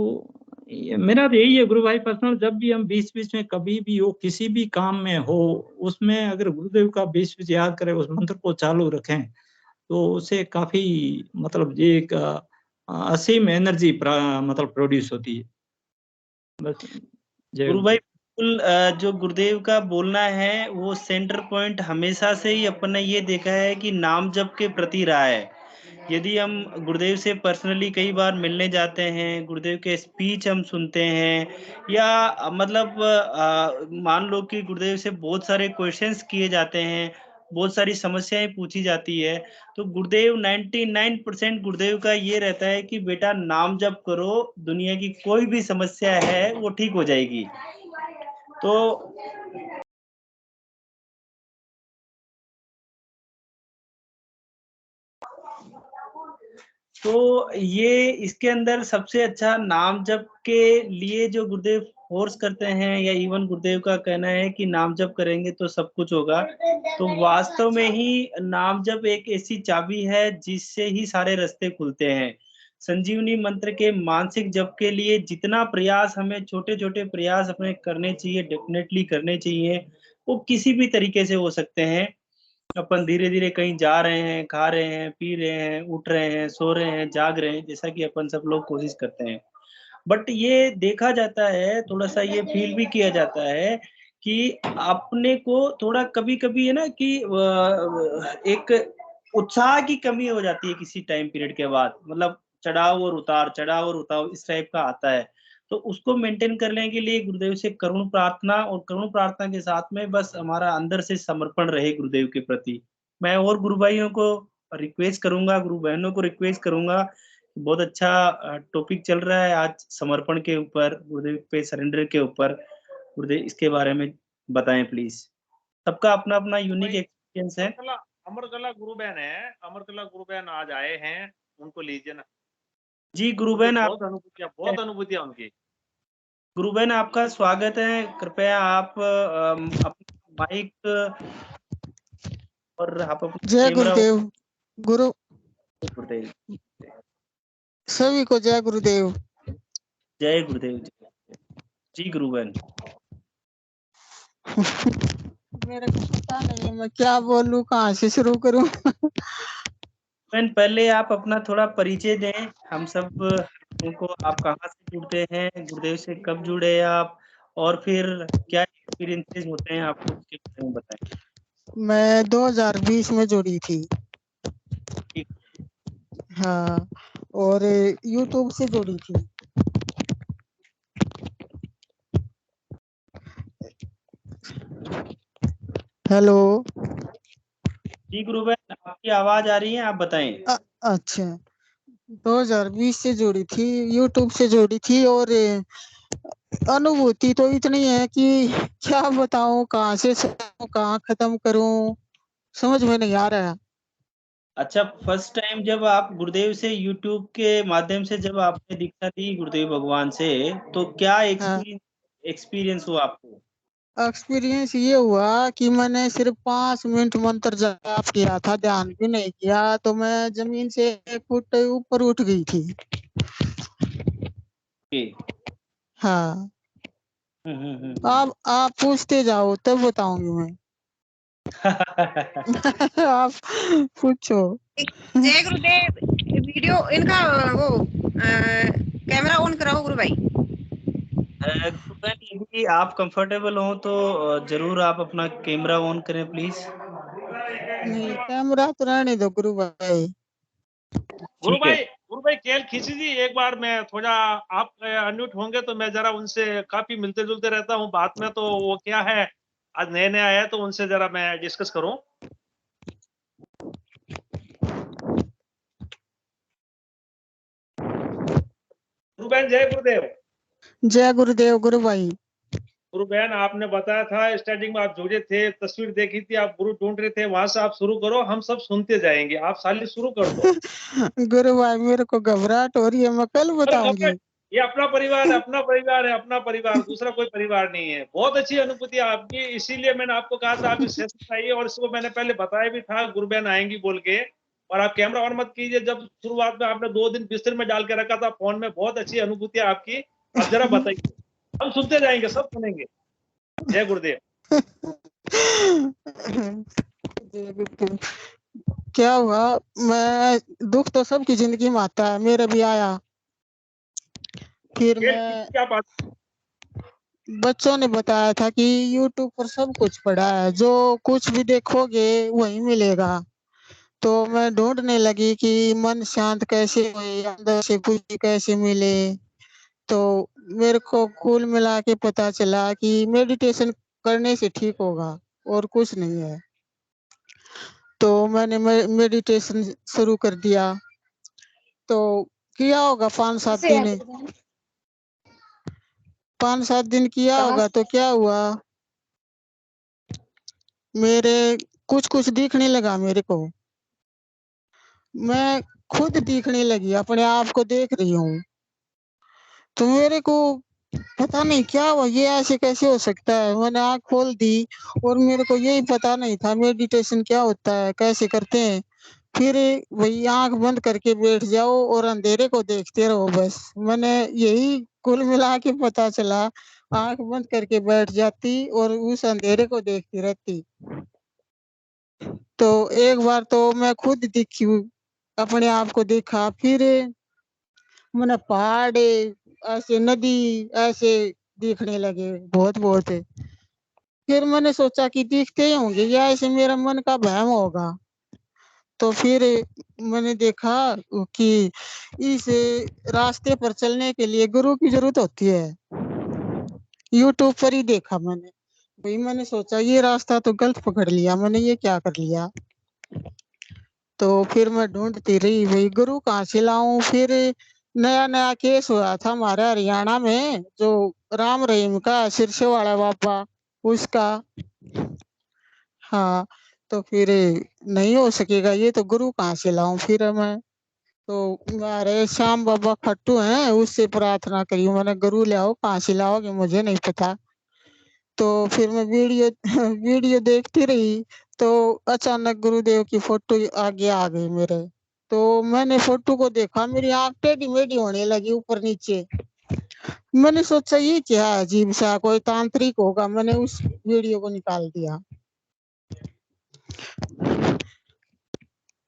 ये मेरा तो यही है गुरु भाई पर्सनल, जब भी हम बीच-बीच में कभी भी हो, किसी भी काम में हो, उसमें अगर गुरुदेव का बीच-बीच याद करें, उस मंत्र को चालू रखें, तो उससे काफ़ी मतलब ये एक असीम एनर्जी मतलब प्रोड्यूस होती है। बस जय गुरु भाई गुरुदेव। बिल्कुल जो गुरुदेव का बोलना है वो सेंटर पॉइंट हमेशा से ही अपन ने ये देखा है कि नाम जप के प्रति रहा है। यदि हम गुरुदेव से पर्सनली कई बार मिलने जाते हैं, गुरुदेव के स्पीच हम सुनते हैं या मतलब मान लो कि गुरुदेव से बहुत सारे क्वेश्चंस किए जाते हैं, बहुत सारी समस्याएँ पूछी जाती है, तो गुरुदेव 99% गुरुदेव का ये रहता है कि बेटा नाम जप करो, दुनिया की कोई भी समस्या है वो ठीक हो जाएगी। तो तो ये इसके अंदर सबसे अच्छा नाम जप के लिए जो गुरुदेव फ़ोर्स करते हैं या इवन गुरुदेव का कहना है कि नाम जप करेंगे तो सब कुछ होगा। तो वास्तव में ही नाम जप एक ऐसी चाबी है जिससे ही सारे रास्ते खुलते हैं। संजीवनी मंत्र के मानसिक जप के लिए जितना प्रयास हमें छोटे-छोटे प्रयास अपने करने चाहिए, डेफ़िनेटली करने चाहिए। वो किसी भी तरीके से हो सकते हैं। अपन धीरे-धीरे कहीं जा रहे हैं, खा रहे हैं, पी रहे हैं, उठ रहे हैं, सो रहे हैं, जाग रहे हैं, जैसा कि अपन सब लोग कोशिश करते हैं। बट ये देखा जाता है, थोड़ा-सा ये फ़ील भी किया जाता है कि अपने को थोड़ा कभी-कभी है ना कि एक उत्साह की कमी हो जाती है किसी टाइम पीरियड के बाद। मतलब चढ़ाव और उतार इस टाइप का आता है। तो उसको मेंटेन करने के लिए गुरुदेव से करुण प्रार्थना और करुण प्रार्थना के साथ में बस हमारा अंदर से समर्पण रहे गुरुदेव के प्रति। मैं और गुरु भाइयों को रिक्वेस्ट करूँगा, गुरु बहनों को रिक्वेस्ट करूँगा, बहुत अच्छा टॉपिक चल रहा है आज समर्पण के ऊपर, गुरुदेव पे सरेंडर के ऊपर। गुरुदेव इसके बारे में बताएँ प्लीज़। सबका अपना-अपना यूनिक भाई एक्सपीरियंस है। अमरकला गुरु बहन है, अमरकला गुरु बहन आज आए हैं, उनको लीजिए ना। जी, गुरु मुझे बहन आप बहुत अनुभूतियाँ उनकी। गुरु बहन आपका स्वागत है। कृपया आप अपना माइक और आप अपना जय कैमरा गुरुदेव। गुरु गुरुदेव। सभी को जय गुरुदेव। जय गुरुदेव जी। जी गुरु बहन। मेरे को पता नहीं मैं क्या बोलूं, कहाँ से शुरू करूं। बहन पहले आप अपना थोड़ा परिचय दें, हम सब लोगों को आप कहाँ से जुड़ते हैं, गुरुदेव से कब जुड़े आप और फिर क्या एक्सपीरियंसेस होते हैं आपको उसके बारे में बताएँ? मैं 2020 में जुड़ी थी। ठीक। हाँ, और यूट्यूब से जुड़ी थी। हेलो। जी गुरु बहन आपकी आवाज़ आ रही है, आप बताएँ। अच्छा, 2020 से जुड़ी थी, यूट्यूब से जुड़ी थी और अनुभूति तो इतनी है कि क्या बताऊं, कहाँ से शुरू, कहाँ खत्म करूं, समझ में नहीं आ रहा। अच्छा, फर्स्ट टाइम जब आप गुरुदेव से यूट्यूब के माध्यम से जब आपने दीक्षा ली गुरुदेव भगवान से, तो क्या हाँ, एक्सपीरियंस हुआ आपको? एक्सपीरियंस ये हुआ कि मैंने सिर्फ 5 मिनट मंत्र जाप किया था, ध्यान भी नहीं किया, तो मैं जमीन से 1 फुट ऊपर उठ गई थी। ओके। हाँ, हुँ। आप पूछते जाओ तब बताऊंगी मैं। आप पूछो। जय गुरुदेव। वीडियो इनका वो कैमरा ऑन कराओ गुरु भाई। गुरु बहन यदि आप कंफर्टेबल हो तो ज़रूर आप अपना कैमरा ऑन करें प्लीज़। नहीं, कैमरा तो रहने दो गुरु भाई। गुरु भाई केल खींची जी एक बार। मैं थोड़ा आप अनम्यूट होंगे तो मैं जरा उनसे काफी मिलते जुलते रहता हूँ बात में, तो वो क्या है आज नए नए आया तो उनसे जरा मैं डिस्कस करूं। गुरु बहन जय गुरुदेव। जय गुरुदेव गुरु भाई। गुरु बहन आपने बताया था स्टार्टिंग में आप जुड़े थे, तस्वीर देखी थी, आप गुरु ढूंढ रहे थे, वहां से आप शुरू करो, हम सब सुनते जाएंगे। आप साली शुरू कर दो। गुरु भाई मेरे को घबराहट हो रही है, मैं कल अरे बताऊंगी। ये अपना परिवार है, अपना परिवार है, अपना परिवार, दूसरा कोई परिवार नहीं है। बहुत अच्छी अनुभूति है आपकी, इसीलिए मैंने आपको कहा था आप इस सेशन आइए, और इसको मैंने पहले बताया भी था गुरु बहन आएंगी बोल के। और आप कैमरा ऑन मत कीजिए, जब शुरुआत में आपने 2 दिन बिस्तर में डाल के रखा था फोन में। बहुत अच्छी अनुभूति है आपकी, आप जरा बताइए, हम सुनते जाएंगे, सब सुनेंगे। जय गुरुदेव। जय गुरुदेव। क्या हुआ, मैं दुख तो सबकी जिंदगी में आता है, मेरे भी आया। फिर मैं क्या बात? बच्चों ने बताया था कि YouTube पर सब कुछ पड़ा है, जो कुछ भी देखोगे वही मिलेगा। तो मैं ढूंढने लगी कि मन शांत कैसे होए, अंदर से खुशी कैसे मिले। तो मेरे को कुल मिला के पता चला कि मेडिटेशन करने से ठीक होगा और कुछ नहीं है। तो मैंने मेडिटेशन शुरू कर दिया। तो किया होगा 5-7 दिन, 5-7 दिन किया होगा। तो क्या हुआ, मेरे कुछ कुछ दिखने लगा मेरे को। मैं खुद दिखने लगी, अपने आप को देख रही हूँ। तो मेरे को पता नहीं क्या हुआ, ये ऐसे कैसे हो सकता है। मैंने आँख खोल दी और मेरे को यही पता नहीं था मेडिटेशन क्या होता है, कैसे करते हैं। फिर वही आँख बंद करके बैठ जाओ और अंधेरे को देखते रहो बस। मैंने यही कुल मिला के पता चला, आँख बंद करके बैठ जाती और उस अंधेरे को देखती रहती। तो एक बार तो मैं खुद दिखी, अपने आप को देखा। फिर मैंने पहाड़ ऐसे, नदी ऐसे दिखने लगे, बहुत बहुत। फिर मैंने सोचा कि दिखते ही होंगे या ऐसे मेरा मन का भ्रम होगा। तो फिर मैंने देखा कि इस रास्ते पर चलने के लिए गुरु की जरूरत होती है। यूट्यूब पर ही देखा मैंने, भाई मैंने सोचा ये रास्ता तो गलत पकड़ लिया मैंने, ये क्या कर लिया। तो फिर मैं ढूंढती रही भाई गुरु कहाँ से लाऊं। फिर नया नया केस हुआ था हमारे हरियाणा में, जो राम रहीम का सिरसे वाला बाबा उसका। हाँ, तो फिर नहीं हो सकेगा ये, तो गुरु कहाँ से लाऊं। फिर मैं तो हमारे श्याम बाबा खट्टू हैं, उससे प्रार्थना करी मैंने, गुरु ले आओ, कहाँ से लाओगे मुझे नहीं पता। तो फिर मैं वीडियो वीडियो देखती रही। तो अचानक गुरुदेव की फोटो आगे आ गई मेरे। तो मैंने फोटो को देखा, मेरी आंख टेढ़ी मेढ़ी होने लगी ऊपर नीचे। मैंने सोचा ये क्या है, अजीब सा कोई तांत्रिक होगा। मैंने उस वीडियो को निकाल दिया,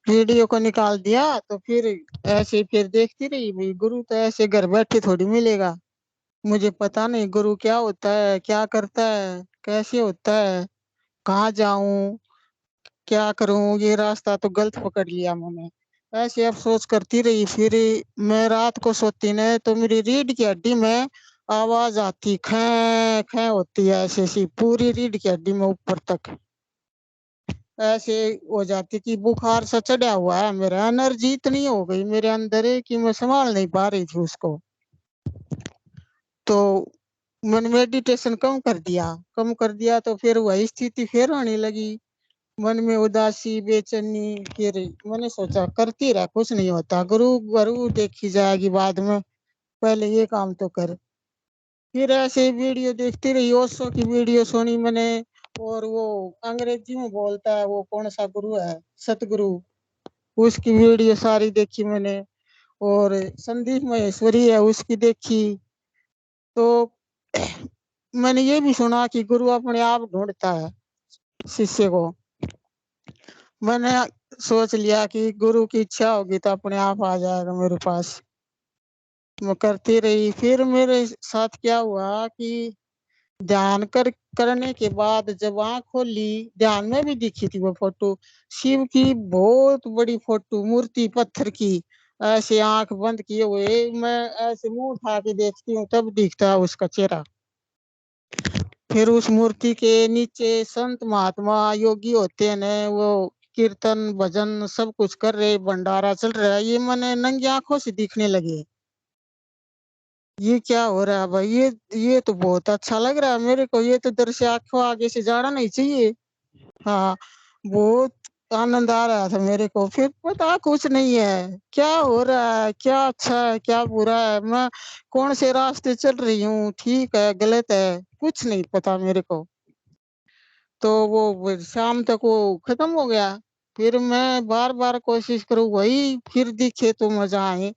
वीडियो को निकाल दिया। तो फिर ऐसे फिर देखती रही, भाई गुरु तो ऐसे घर बैठे थोड़ी मिलेगा। मुझे पता नहीं गुरु क्या होता है, क्या करता है, कैसे होता है, कहाँ जाऊं, क्या करूं, ये रास्ता तो गलत पकड़ लिया मैंने। ऐसे अफसोस करती रही। फिर मैं रात को सोती न तो मेरी रीढ़ की हड्डी में आवाज आती, खे खे होती है ऐसे सी, पूरी रीढ़ की हड्डी में ऊपर तक ऐसे हो जाती कि बुखार सा चढ़ा हुआ है मेरा। एनर्जी इतनी हो गई मेरे अंदर कि मैं संभाल नहीं पा रही थी उसको। तो मैंने मेडिटेशन कम कर दिया तो फिर वही स्थिति फिर आने लगी, मन में उदासी बेचैनी। फिर मैंने सोचा करती रह, कुछ नहीं होता, गुरु गुरु देखी जाएगी बाद में, पहले ये काम तो कर। फिर ऐसे वीडियो देखती रही, ओशो की वीडियो सुनी मैंने। और वो अंग्रेजी में बोलता है, वो कौन सा गुरु है, सतगुरु, उसकी वीडियो सारी देखी मैंने। और संदीप महेश्वरी है, उसकी देखी। तो मैंने ये भी सुना कि गुरु अपने आप ढूंढता है शिष्य को। मैंने सोच लिया कि गुरु की इच्छा होगी तो अपने आप आ जाएगा मेरे पास। मैं करती रही। फिर मेरे साथ क्या हुआ कि ध्यान कर करने के बाद जब आँख खोली, ध्यान में भी दिखी थी वो फोटो, शिव की बहुत बड़ी फोटो, मूर्ति पत्थर की, ऐसे आँख बंद किए हुए, मैं ऐसे मुँह उठा के देखती हूँ तब दिखता है उसका चेहरा। फिर उस मूर्ति के नीचे संत महात्मा योगी होते हैं न, वो कीर्तन भजन सब कुछ कर रहे, भंडारा चल रहा है, ये मैंने नंगी आंखों से दिखने लगे। ये क्या हो रहा है भाई, ये तो बहुत अच्छा लग रहा है मेरे को, ये तो दृश्य आंखों आगे से जाना नहीं चाहिए। हाँ, बहुत आनंद आ रहा था मेरे को। फिर पता कुछ नहीं है क्या हो रहा है, क्या अच्छा है क्या बुरा है, मैं कौन से रास्ते चल रही हूँ, ठीक है गलत है, कुछ नहीं पता मेरे को। तो वो शाम तक वो खत्म हो गया। फिर मैं बार बार कोशिश करूँ वही फिर दिखे तो मजा आए,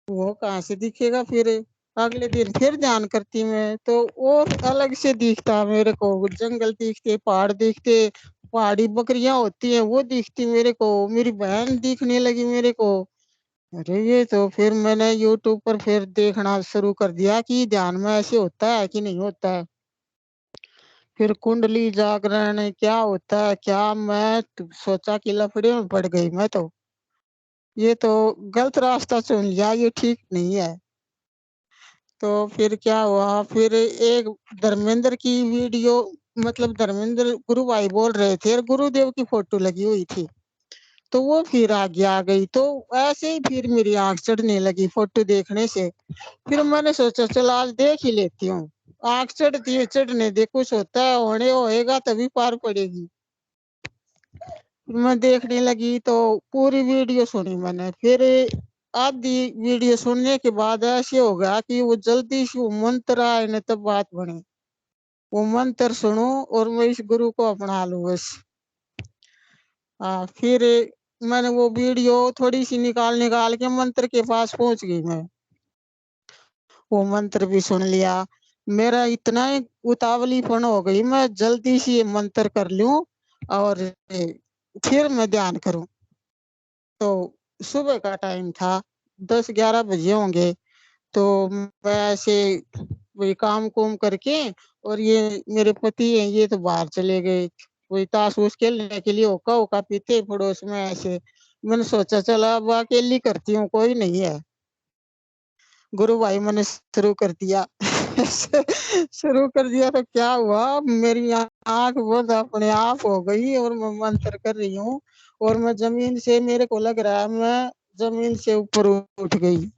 वो कहाँ से दिखेगा। फिर अगले दिन फिर ध्यान करती मैं तो और अलग से दिखता मेरे को, जंगल दिखते, पहाड़ दिखते, पहाड़ी बकरियां होती हैं वो दिखती मेरे को, मेरी बहन दिखने लगी मेरे को। अरे ये तो फिर मैंने यूट्यूब पर फिर देखना शुरू कर दिया कि ध्यान में ऐसे होता है कि नहीं होता है। फिर कुंडली जागरण क्या होता है क्या, मैं तो सोचा कि लफड़े में पड़ गई मैं तो, ये तो गलत रास्ता चुन लिया, ये ठीक नहीं है। तो फिर क्या हुआ, फिर एक धर्मेंद्र की वीडियो, मतलब धर्मेंद्र गुरु भाई बोल रहे थे और गुरुदेव की फोटो लगी हुई थी, तो वो फिर आगे आ गई, तो ऐसे ही फिर मेरी आंख चढ़ने लगी फोटो देखने से। फिर मैंने सोचा चल आज देख ही लेती हूँ, आंख चढ़ती है चढ़ने दे, कुछ होता है होने होएगा तभी पार पड़ेगी। मैं देखने लगी तो पूरी वीडियो सुनी मैंने। फिर आधी वीडियो सुनने के बाद ऐसे हो गया कि वो जल्दी से वो मंत्र आए न तब बात बने, वो मंत्र सुनो और मैं इस गुरु को अपना लूं बस। फिर मैंने वो वीडियो थोड़ी सी निकाल निकाल के मंत्र के पास पहुंच गई मैं, वो मंत्र भी सुन लिया। मेरा इतना ही उतावलीपन हो गई मैं जल्दी से ये मंत्र कर लूं और फिर मैं ध्यान करूं। तो सुबह का टाइम था, 10-11 बजे होंगे। तो मैं ऐसे वही काम-कुम करके और ये मेरे पति हैं ये तो बाहर चले गए, वही ताश-वूश खेलने के लिए हुक्का-वुक्का पीते पड़ोस में ऐसे। मैंने सोचा चल अब अकेली करती हूँ, कोई नहीं है। गुरु भाई मैंने शुरू कर दिया। शुरू कर दिया तो क्या हुआ, मेरी आँख बंद अपने आप हो गई और मैं मंत्र कर रही हूँ और मैं ज़मीन से, मेरे को लग रहा है मैं ज़मीन से ऊपर उठ गई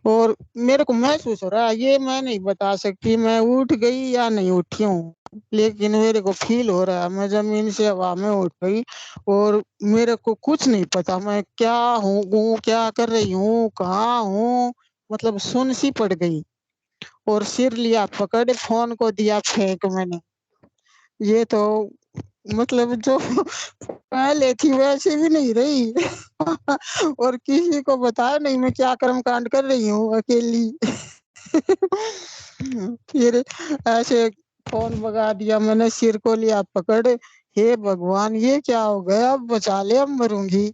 और मेरे को महसूस हो रहा है, ये मैं नहीं बता सकती मैं उठ गई या नहीं उठी हूँ, लेकिन मेरे को फ़ील हो रहा है मैं ज़मीन से हवा में उठ गई और मेरे को कुछ नहीं पता मैं क्या हूँ, क्या कर रही हूँ, कहाँ हूँ, मतलब सुन सी पड़ गई और सिर लिया पकड़, फ़ोन को दिया फेंक मैंने। ये तो मतलब जो पहले थी वैसे भी नहीं रही। और किसी को बताया नहीं मैं क्या कर्मकांड कर रही हूँ अकेली। फिर ऐसे फ़ोन भगा दिया मैंने, सिर को लिया पकड़, हे भगवान ये क्या हो गया, अब बचा ले अब मरूँगी।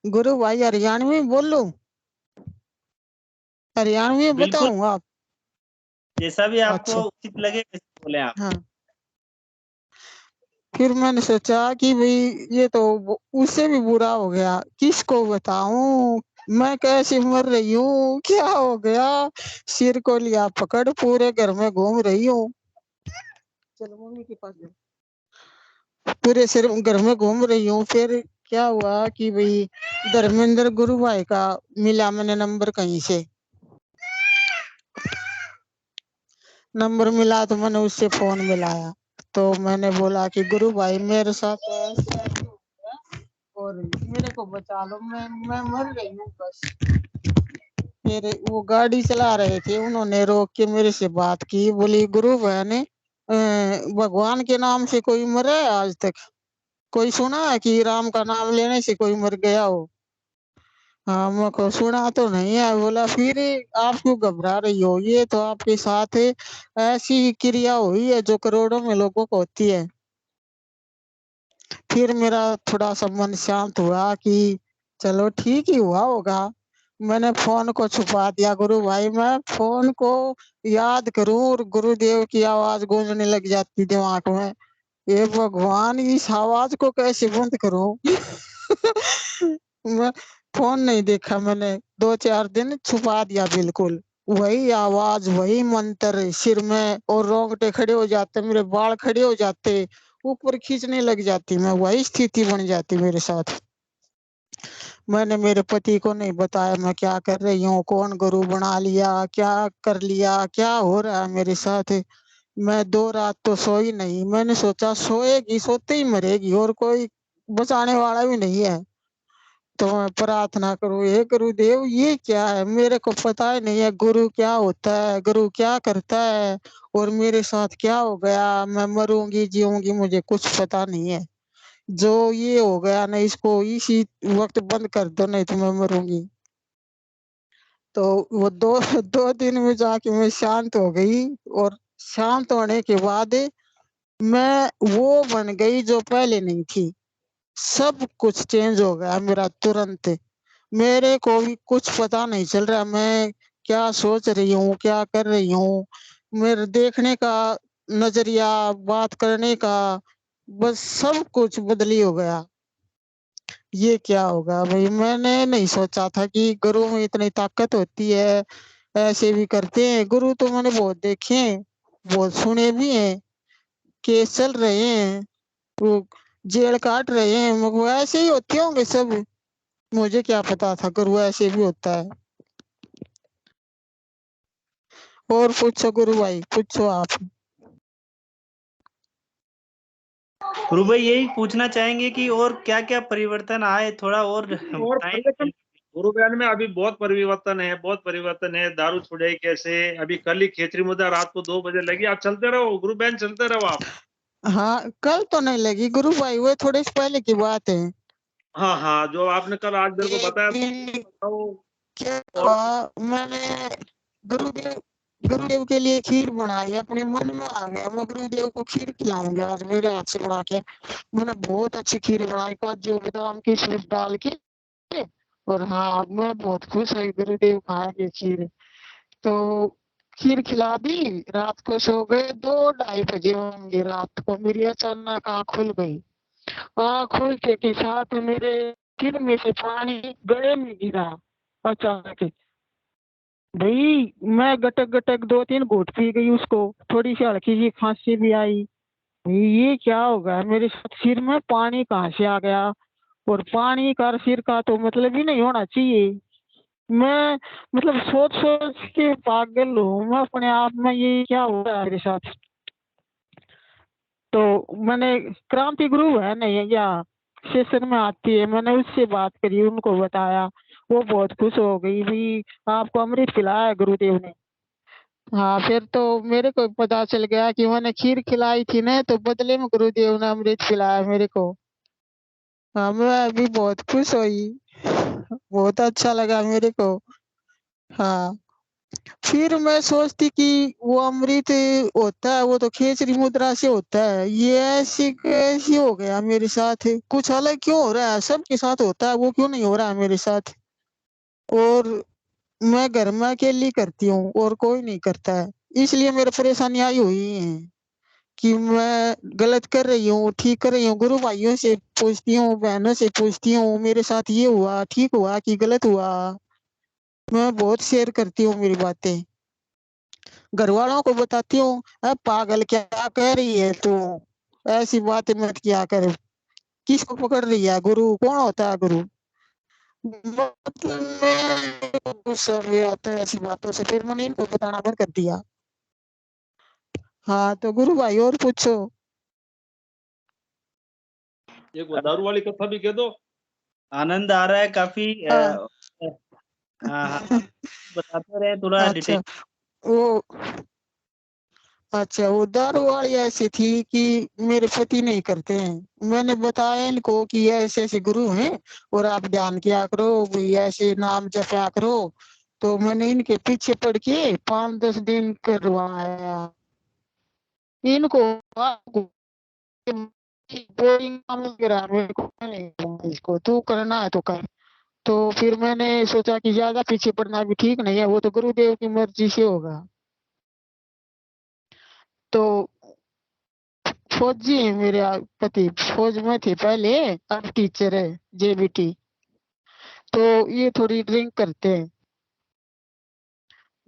गुरु भाई हरियाणवी बोल लूँ? हरियाणवी बिल्कुल, बताऊँ आप? जैसा भी आपको अच्छा, उचित लगे वैसे बोलें आप। हाँ। फिर मैंने सोचा कि भई ये तो उससे भी बुरा हो गया, किसको बताऊँ? मैं कैसे मर रही हूँ? क्या हो गया? सिर को लिया पकड़, पूरे घर में घूम रही हूँ। चलो मम्मी के पास जाओ। पूरे सिर घर में घूम रही हूँ, फिर क्या हुआ कि भई धर्मेंद्र गुरु भाई का मिला मैंने नंबर कहीं से। नंबर मिला तो मैंने उससे फ़ोन मिलाया, तो मैंने बोला कि गुरु भाई मेरे साथ तो ऐसे-ऐसे हो गया और मेरे को बचा लो, मैं मर गई हूँ बस। फिर वो गाड़ी चला रहे थे, उन्होंने रोक के मेरे से बात की, बोली गुरु बहन भगवान के नाम से कोई मरा है आज तक? कोई सुना है कि राम का नाम लेने से कोई मर गया हो? हाँ, मेरे को सुना तो नहीं है। बोला फिर आप क्यों घबरा रही हो? ये तो आपके साथ ऐसी क्रिया हुई है जो करोड़ों में लोगों को होती है। फिर मेरा थोड़ा-सा मन शांत हुआ कि चलो ठीक ही हुआ होगा। मैंने फोन को छुपा दिया गुरु भाई। मैं फोन को याद करूं और गुरुदेव की आवाज गूंजने लग जाती दिमाग में। ये भगवान, इस आवाज को कैसे बंद करूं? मैं फोन नहीं देखा मैंने 2-4 दिन, छुपा दिया बिल्कुल। वही आवाज, वही मंत्र सिर में, और रोंगटे खड़े हो जाते, मेरे बाल खड़े हो जाते, ऊपर खींचने लग जाती मैं, वही स्थिति बन जाती मेरे साथ। मैंने मेरे पति को नहीं बताया मैं क्या कर रही हूँ, कौन गुरु बना लिया, क्या कर लिया, क्या हो रहा है मेरे साथ। मैं 2 रात तो सोई नहीं। मैंने सोचा सोएगी, सोते ही मरेगी, और कोई बचाने वाला भी नहीं है। तो मैं प्रार्थना करूं, हे गुरुदेव ये क्या है, मेरे को पता ही नहीं है गुरु क्या होता है, गुरु क्या करता है, और मेरे साथ क्या हो गया। मैं मरूंगी जीऊंगी मुझे कुछ पता नहीं है। जो ये हो गया ना, इसको इसी वक्त बंद कर दो, नहीं तो मैं मरूंगी। तो वो दो 2 दिन में जाके मैं शांत हो गई, और शांत होने के बाद मैं वो बन गई जो पहले नहीं थी। सब कुछ चेंज हो गया मेरा तुरंत। मेरे को भी कुछ पता नहीं चल रहा मैं क्या सोच रही हूँ, क्या कर रही हूँ। मेरे देखने का नजरिया, बात करने का, बस सब कुछ बदली हो गया। ये क्या होगा भाई, मैंने नहीं सोचा था कि गुरु में इतनी ताकत होती है, ऐसे भी करते हैं। गुरु तो मैंने बहुत देखे हैं, बहुत सुने भी हैं, केस चल रहे हैं, वो जेल काट रहे हैं, मगर ऐसे ही होते होंगे सब। मुझे क्या पता था गुरु ऐसे भी होता है। और पूछो गुरु भाई, पूछो आप। गुरु भाई यही पूछना चाहेंगे कि और क्या क्या परिवर्तन आए, थोड़ा और और बताएं। परिवर्तन गुरु बयान में अभी बहुत परिवर्तन है, बहुत परिवर्तन है। दारू छुड़े कैसे, अभी कल ही खेतरी मुद्दा रात को 2 बजे लगी। आप चलते रहो गुरु बयान, चलते रहो आप। हाँ, कल तो नहीं लगी गुरु भाई, वो थोड़े से पहले की बात है। हाँ हाँ, जो आपने कल आज मेरे को एक बताया दिन बताओ। क्या और हुआ, मैंने गुरुदेव गुरुदेव के लिए खीर बनाई, अपने मन में आ गया मैं गुरुदेव को खीर खिलाऊंगी आज मेरे हाथ से बना के। मैंने बहुत अच्छी खीर बनाई, काजू बादाम किशमिश डाल के। और हाँ, मैं बहुत खुश हुई, गुरुदेव खाएंगे खीर। तो खीर खिला दी, रात को सो गए। 2-2:30 बजे होंगे रात को, मेरी अचानक आँख खुल गई। आँख खुलते के साथ मेरे सिर में से पानी गले में गिरा अचानक। भाई मैं गटक गटक 2-3 घूंट पी गई उसको, थोड़ी सी हल्की सी खांसी भी आई। भाई ये क्या होगा मेरे साथ, सिर में पानी कहाँ से आ गया। और पानी का सिर का तो मतलब ही नहीं होना चाहिए। मैं मतलब सोच सोच के पागल हूँ मैं अपने आप में, ये क्या हो रहा है मेरे साथ। तो मैंने, क्रांति गुरु है नहीं या सेशन में आती है, मैंने उससे बात करी, उनको बताया। वो बहुत खुश हो गई भी, आपको अमृत खिलाया है गुरुदेव ने। हाँ, फिर तो मेरे को पता चल गया कि मैंने खीर खिलाई थी ना, तो बदले में गुरुदेव ने अमृत खिलाया मेरे को। हाँ, मैं अभी बहुत खुश हुई, बहुत अच्छा लगा मेरे को। हाँ, फिर मैं सोचती कि वो अमृत होता है, वो तो खेचरी मुद्रा से होता है, ये ऐसे कैसे हो गया मेरे साथ, कुछ अलग क्यों हो रहा है, सबके साथ होता है वो क्यों नहीं हो रहा है मेरे साथ। और मैं घर में अकेली करती हूँ और कोई नहीं करता है, इसलिए मेरी परेशानी आई हुई है कि मैं गलत कर रही हूँ, ठीक कर रही हूँ। गुरु भाइयों से पूछती हूँ, बहनों से पूछती हूँ, मेरे साथ ये हुआ, ठीक हुआ कि गलत हुआ। मैं बहुत शेयर करती हूँ मेरी बातें, घर वालों को बताती हूँ। अब पागल क्या कह रही है तू, ऐसी बातें मत किया कर। किसको पकड़ रही है, गुरु कौन होता है गुरु। मतलब मेरे को गुस्सा भी आता है ऐसी बातों से, फिर मैंने इनको बताना बंद कर दिया। हाँ, तो गुरु भाई और पूछो। एक वो दारू वाली कथा भी कह दो। आनंद आ रहा है काफी। हाँ। हाँ, बताते रहे थोड़ा डिटेल। अच्छा, वो अच्छा, वो दारू वाली ऐसी थी कि मेरे पति नहीं करते हैं। मैंने बताया इनको कि ऐसे ऐसे गुरु हैं और आप ध्यान किया करो भी, ऐसे नाम जपया करो। तो मैंने इनके पीछे पड़ के 5-10 दिन करवाया इनको। बोरिंग काम करा मेरे को, नहीं इसको तू करना है तो कर। तो फिर मैंने सोचा कि ज्यादा पीछे पड़ना भी ठीक नहीं है, वो तो गुरुदेव की मर्जी से होगा। तो फौजी है मेरे पति, फौज में थे पहले, अब टीचर है जेबीटी। तो ये थोड़ी ड्रिंक करते हैं,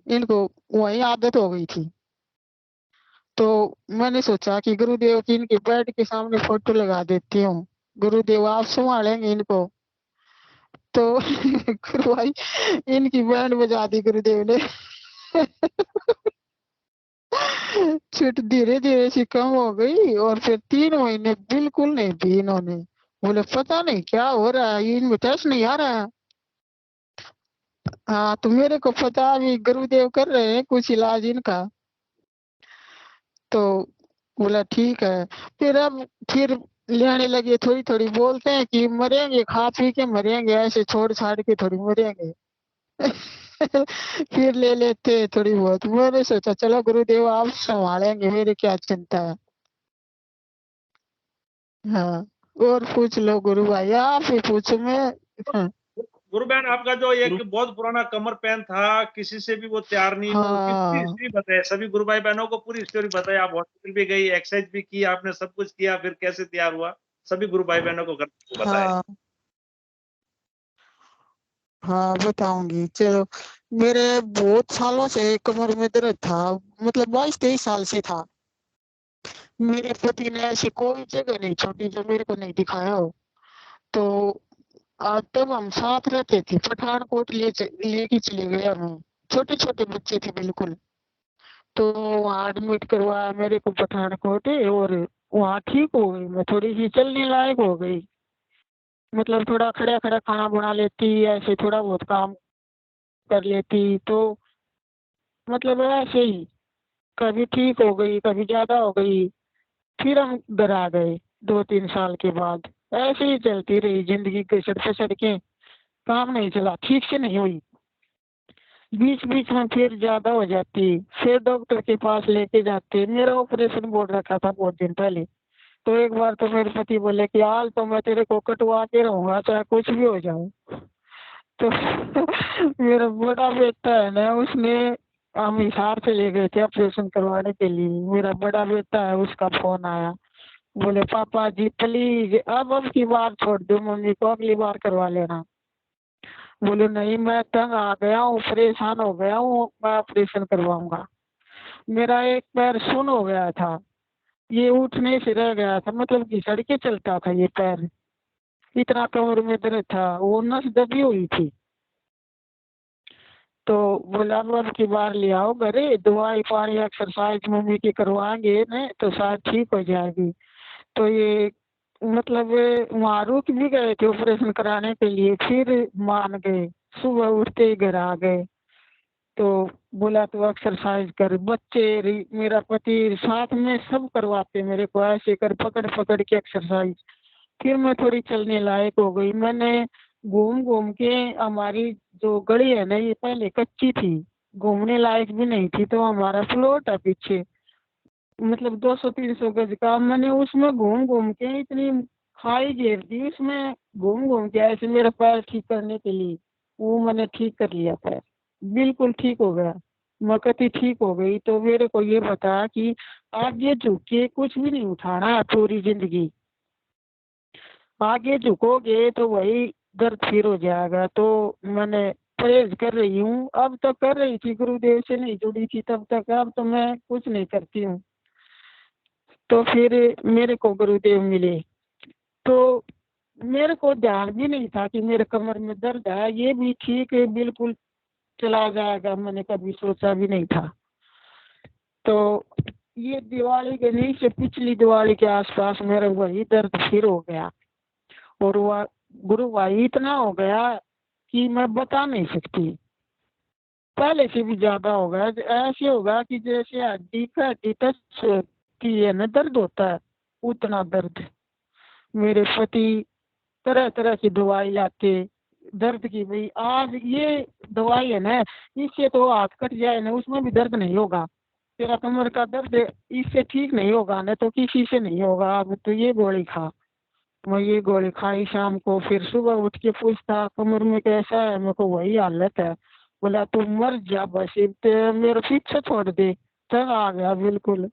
इनको वही आदत हो गई थी। तो मैंने सोचा कि गुरुदेव की इनके बेड के सामने फोटो लगा देती हूँ, गुरुदेव आप संभालेंगे इनको। तो गुरु भाई इनकी बैंड बजा दी गुरुदेव ने। छुट धीरे धीरे सी कम हो गई और फिर 3 महीने बिल्कुल नहीं पी इन्होंने। बोले पता नहीं क्या हो रहा है, ये इनमें टेस्ट नहीं आ रहा है। हाँ तो मेरे को पता अभी गुरुदेव कर रहे हैं कुछ इलाज इनका। तो बोला ठीक है। फिर लेने लगे, थोड़ी थोड़ी बोलते हैं कि मरेंगे, खा पी के मरेंगे, ऐसे छोड़ छाड़ के थोड़ी मरेंगे। फिर ले लेते हैं थोड़ी बहुत। मैंने सोचा चलो गुरुदेव आप संभालेंगे, मेरी क्या चिंता है। हाँ और पूछ लो गुरु भाई, आप ही पूछो मैं। हाँ, गुरु बहन आपका जो एक बहुत पुराना कमर पेन था, किसी से भी वो तैयार नहीं हुआ, उसकी पूरी हाँ हिस्ट्री बताए। सभी गुरु भाई बहनों को पूरी स्टोरी बताई। आप हॉस्पिटल भी गई, एक्सरसाइज भी की आपने, सब कुछ किया, फिर कैसे तैयार हुआ, सभी गुरु भाई बहनों को बताए। हाँ हाँ बताऊंगी चलो। मेरे बहुत सालों से कमर में दर्द था, मतलब 22-23 साल से था। मेरे पति ने ऐसी कोई जगह नहीं छोड़ी जो मेरे को नहीं दिखाया हो। तो तब हम साथ रहते थे, पठानकोट लेके चले गए हमें, छोटे छोटे बच्चे थे बिल्कुल। तो वहाँ एडमिट करवाया मेरे को पठानकोट, और वहाँ ठीक हो गई, मैं थोड़ी सी चलने लायक हो गई। मतलब थोड़ा खड़ा खड़ा खाना बना लेती, ऐसे थोड़ा बहुत काम कर लेती। तो मतलब ऐसे ही कभी ठीक हो गई, कभी ज्यादा हो गई। फिर हम घर आ गए 2-3 साल के बाद। ऐसे ही चलती रही जिंदगी, घसड़ फिसड़ के, काम नहीं चला, ठीक से नहीं हुई। बीच बीच में फिर ज्यादा हो जाती, फिर डॉक्टर के पास लेके जाते। मेरा ऑपरेशन बोल रखा था बहुत दिन पहले। तो एक बार तो मेरे पति बोले कि हाल तो मैं तेरे को कटवा के रहूंगा चाहे कुछ भी हो जाए। तो मेरा बड़ा बेटा है ना, उसने, हम हिसार से ले गए थे ऑपरेशन करवाने के लिए। मेरा बड़ा बेटा है, उसका फोन आया, बोले पापा जी प्लीज अब की बार छोड़ दो मम्मी को, अगली बार करवा लेना। बोले नहीं मैं तंग आ गया हूँ, परेशान हो गया हूँ, मैं ऑपरेशन करवाऊंगा। मेरा एक पैर सुन हो गया था, ये उठने से रह गया था, मतलब कि सड़के चलता था ये पैर, इतना कमर में दर्द था, वो नस दबी हुई थी। तो बोला अब की बार ले आओ घरे, दवाई पानी एक्सरसाइज मम्मी की करवाएंगे न तो शायद ठीक हो जाएगी। तो ये मतलब वहाँ रुक भी गए थे ऑपरेशन कराने के लिए, फिर मान गए, सुबह उठते ही घर आ गए। तो बोला तो एक्सरसाइज कर, मेरा पति साथ में सब करवाते मेरे को, ऐसे कर पकड़ पकड़ के एक्सरसाइज। फिर मैं थोड़ी चलने लायक हो गई। मैंने घूम घूम के, हमारी जो गली है ना ये पहले कच्ची थी, घूमने लायक भी नहीं थी, तो हमारा प्लॉट है पीछे, मतलब 200-300 गज का। मैंने उसमें घूम घूम के इतनी खाई घेर दी उसमें, घूम घूम के ऐसे मेरा पैर ठीक करने के लिए, वो मैंने ठीक कर लिया पैर, बिल्कुल ठीक हो गया, मकती ठीक हो गई। तो मेरे को ये बता कि आगे झुक के कुछ भी नहीं उठाना है पूरी जिंदगी, आगे झुकोगे तो वही दर्द फिर हो जाएगा। तो मैंने परहेज कर रही हूँ, अब तक कर रही थी, गुरुदेव से नहीं जुड़ी थी तब तक, अब तो मैं कुछ नहीं करती हूँ। तो फिर मेरे को गुरुदेव मिले, तो मेरे को ध्यान भी नहीं था कि मेरे कमर में दर्द है, ये भी ठीक है बिल्कुल चला जाएगा, मैंने कभी सोचा भी नहीं था। तो ये दिवाली के नहीं से पिछली दिवाली के आसपास मेरा वही दर्द फिर हो गया, और वह गुरु भाई इतना हो गया कि मैं बता नहीं सकती, पहले से भी ज्यादा हो गया। ऐसे होगा कि जैसे हड्डी का हड्डी टच की है ना दर्द होता है, उतना दर्द। मेरे पति तरह तरह की दवाई लाते दर्द की, भाई आज ये दवाई है ना, इससे तो हाथ कट जाए ना उसमें भी दर्द नहीं होगा, तेरा कमर का दर्द इससे ठीक नहीं होगा ना तो किसी से नहीं होगा, अब तो ये गोली खा। मैं ये गोली खाई शाम को, फिर सुबह उठ के पूछता कमर में कैसा है, मेरे को वही हालत है। बोला तू मर जा बस, मेरा पीछे छोड़ दे। तब आ गया बिल्कुल।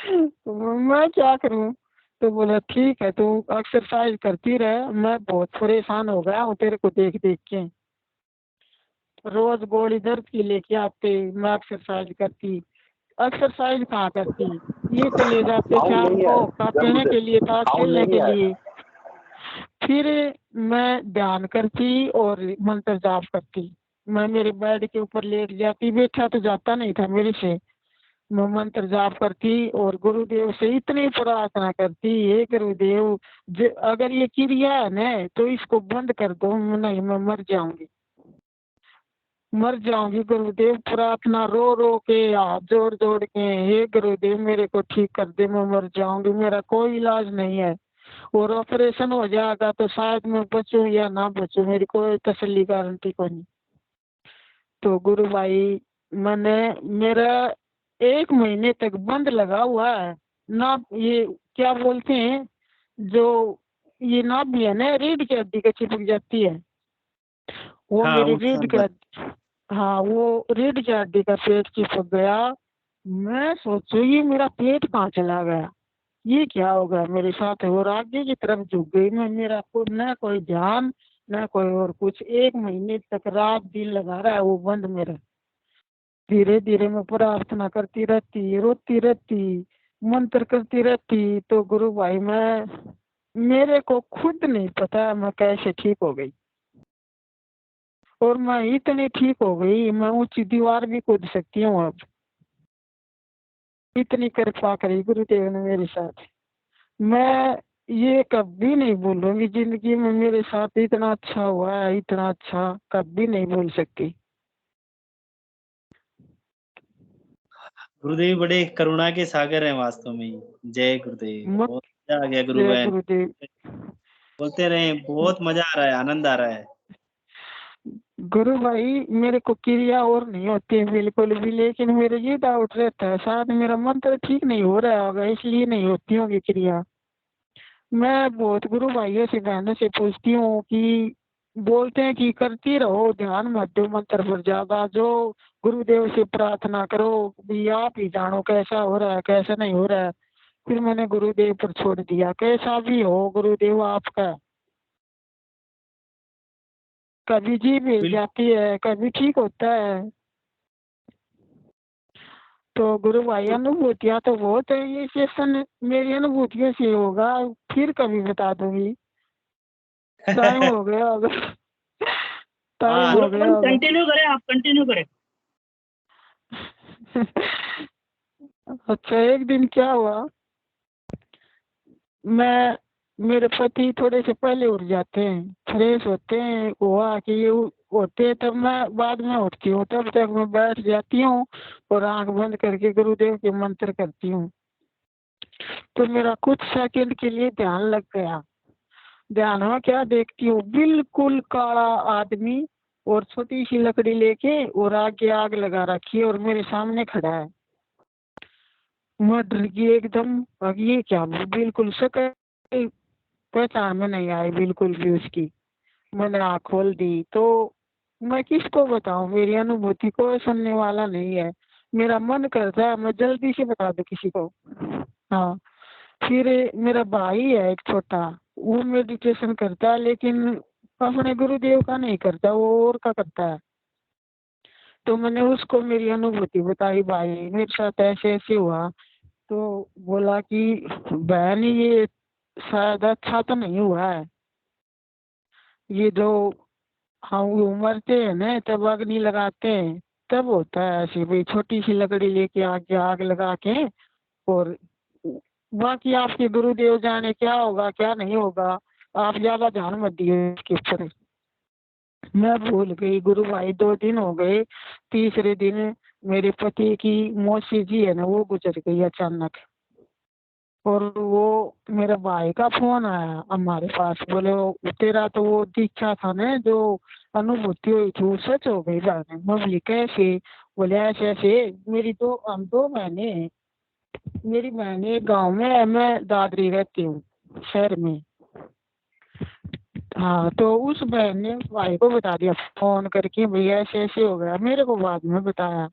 तो मैं क्या करूं? तो बोला ठीक है तू एक्सरसाइज करती रहे, मैं बहुत परेशान हो गया हूँ तेरे को देख देख के। रोज गोली दर्द की लेके आते, मैं एक्सरसाइज करती। एक्सरसाइज कहाँ करती, ये चले जाते शाम को का पीने के लिए, ताश खेलने के लिए। फिर मैं ध्यान करती और मंत्र जाप करती। मैं मेरे बेड के ऊपर लेट जाती, बैठा तो जाता नहीं था मेरे से। मैं मंत्र जाप करती और गुरुदेव से इतनी प्रार्थना करती, हे गुरुदेव अगर ये क्रिया है ना तो इसको बंद कर दो, नहीं मैं मर जाऊंगी, मर जाऊंगी गुरुदेव। प्रार्थना रो रो के, हाथ जोड़ जोड़ के, हे गुरुदेव मेरे को ठीक कर दे, मैं मर जाऊंगी, मेरा कोई इलाज नहीं है। और ऑपरेशन हो जाएगा तो शायद मैं बचूं या ना बचूं, मेरी कोई तसल्ली गारंटी को नहीं। तो गुरु भाई मैंने, मेरा 1 महीने तक बंद लगा हुआ है ना, ये क्या बोलते हैं जो ये नाभि है ना, रीढ़ की हड्डी का चिपक जाती है, वो हाँ मेरी उस रीढ़ नंबर। की, हाँ वो रीढ़ की हड्डी का पेट चिपक गया। मैं सोचू ये मेरा पेट कहाँ चला गया, ये क्या होगा मेरे साथ, और आगे की तरफ झुक गई मैं। मेरा को न कोई ध्यान न कोई और कुछ। 1 महीने तक रात दिन लगा रहा है वो बंद मेरा। धीरे धीरे मैं प्रार्थना करती रहती, रोती रहती, मंत्र करती रहती। तो गुरु भाई मैं, मेरे को खुद नहीं पता मैं कैसे ठीक हो गई। और मैं इतनी ठीक हो गई, मैं ऊंची दीवार भी कूद सकती हूँ अब। इतनी कृपा करी गुरुदेव ने मेरे साथ। मैं ये कभी नहीं भूलूंगी जिंदगी में, मेरे साथ इतना अच्छा हुआ है, इतना अच्छा कभी नहीं भूल सकती। गुरुदेव बड़े करुणा के सागर हैं वास्तव में ही। जय गुरुदेव, मत बहुत मजा आ गया गुरु जय बहन। गुरुदेव। बोलते रहे, बहुत मजा आ रहा है, आनंद आ रहा है। गुरु भाई मेरे को क्रिया और नहीं होती है बिल्कुल भी, लेकिन मेरे ये डाउट रहता है शायद मेरा मंत्र ठीक नहीं हो रहा होगा इसलिए नहीं होती होगी क्रिया। मैं बहुत गुरु भाइयों से बहनों से पूछती हूँ कि बोलते हैं कि करती रहो ध्यान मत दो मंत्र पर ज्यादा, जो गुरुदेव से प्रार्थना करो भी, आप ही जानो कैसा हो रहा है कैसा नहीं हो रहा है। फिर मैंने गुरुदेव पर छोड़ दिया, कैसा भी हो गुरुदेव आपका। कभी जी मिल बिल्कुल। जाती है, कभी ठीक होता है। तो गुरु भाई अनुभूतियाँ तो बहुत है, ये सेशन मेरी अनुभूतियों से होगा, फिर कभी बता दूंगी। टाइम हो गया होगा। टाइम हाँ हो गया होगा। कंटिन्यू करें, आप कंटिन्यू करें। अच्छा एक दिन क्या हुआ, मैं, मेरे पति थोड़े से पहले उठ जाते हैं, फ्रेश होते हैं, हुआ कि ये होते हैं, तब मैं बाद में उठती हूँ, तब तक मैं बैठ जाती हूँ और आंख बंद करके गुरुदेव के मंत्र करती हूँ। तो मेरा कुछ सेकंड के लिए ध्यान लग गया। ध्यान में क्या देखती हूँ, बिल्कुल काला आदमी और छोटी सी लकड़ी लेके और आगे आग लगा रखी है और मेरे सामने खड़ा है। मैं डर गई एकदम, अब ये क्या, बिल्कुल शक्ल पहचान में नहीं आई बिल्कुल भी उसकी। मैंने आँख खोल दी तो मैं किसको बताऊं, मेरी अनुभूति कोई सुनने वाला नहीं है। मेरा मन करता है मैं जल्दी से बता दूं किसी को। हाँ फिर मेरा भाई है एक छोटा, वो मेडिटेशन करता है लेकिन अपने गुरुदेव का नहीं करता, वो और का करता है। तो मैंने उसको मेरी अनुभूति बताई, भाई मेरे साथ ऐसे ऐसे हुआ। तो बोला कि बहन ये शायद अच्छा तो नहीं हुआ है, ये जो हम वो मरते हैं ना तब अग्नि लगाते हैं तब होता है ऐसे, भाई छोटी सी लकड़ी लेके आगे आग लगा के। और बाकी आपके गुरुदेव जाने क्या होगा क्या नहीं होगा, आप ज्यादा ध्यान मत दिए इसके ऊपर। मैं भूल गई गुरु भाई, 2 दिन हो गए। तीसरे दिन मेरे पति की मौसी जी है ना वो गुजर गई अचानक। और वो मेरे भाई का फोन आया हमारे पास, बोले वो तेरा तो वो दीक्षा था ना जो अनुभूति हुई थी वो सच हो गई जाने। मैं बोली कैसे, बोले ऐसे ऐसे, मेरी हम 2 बहनें हैं, मेरी बहन एक गाँव में है, मैं दादरी रहती हूँ। शहर में। हाँ, तो उस बहन ने भाई को बता दिया फोन करके, भैया ऐसे ऐसे हो गया। मेरे को बाद में बताया,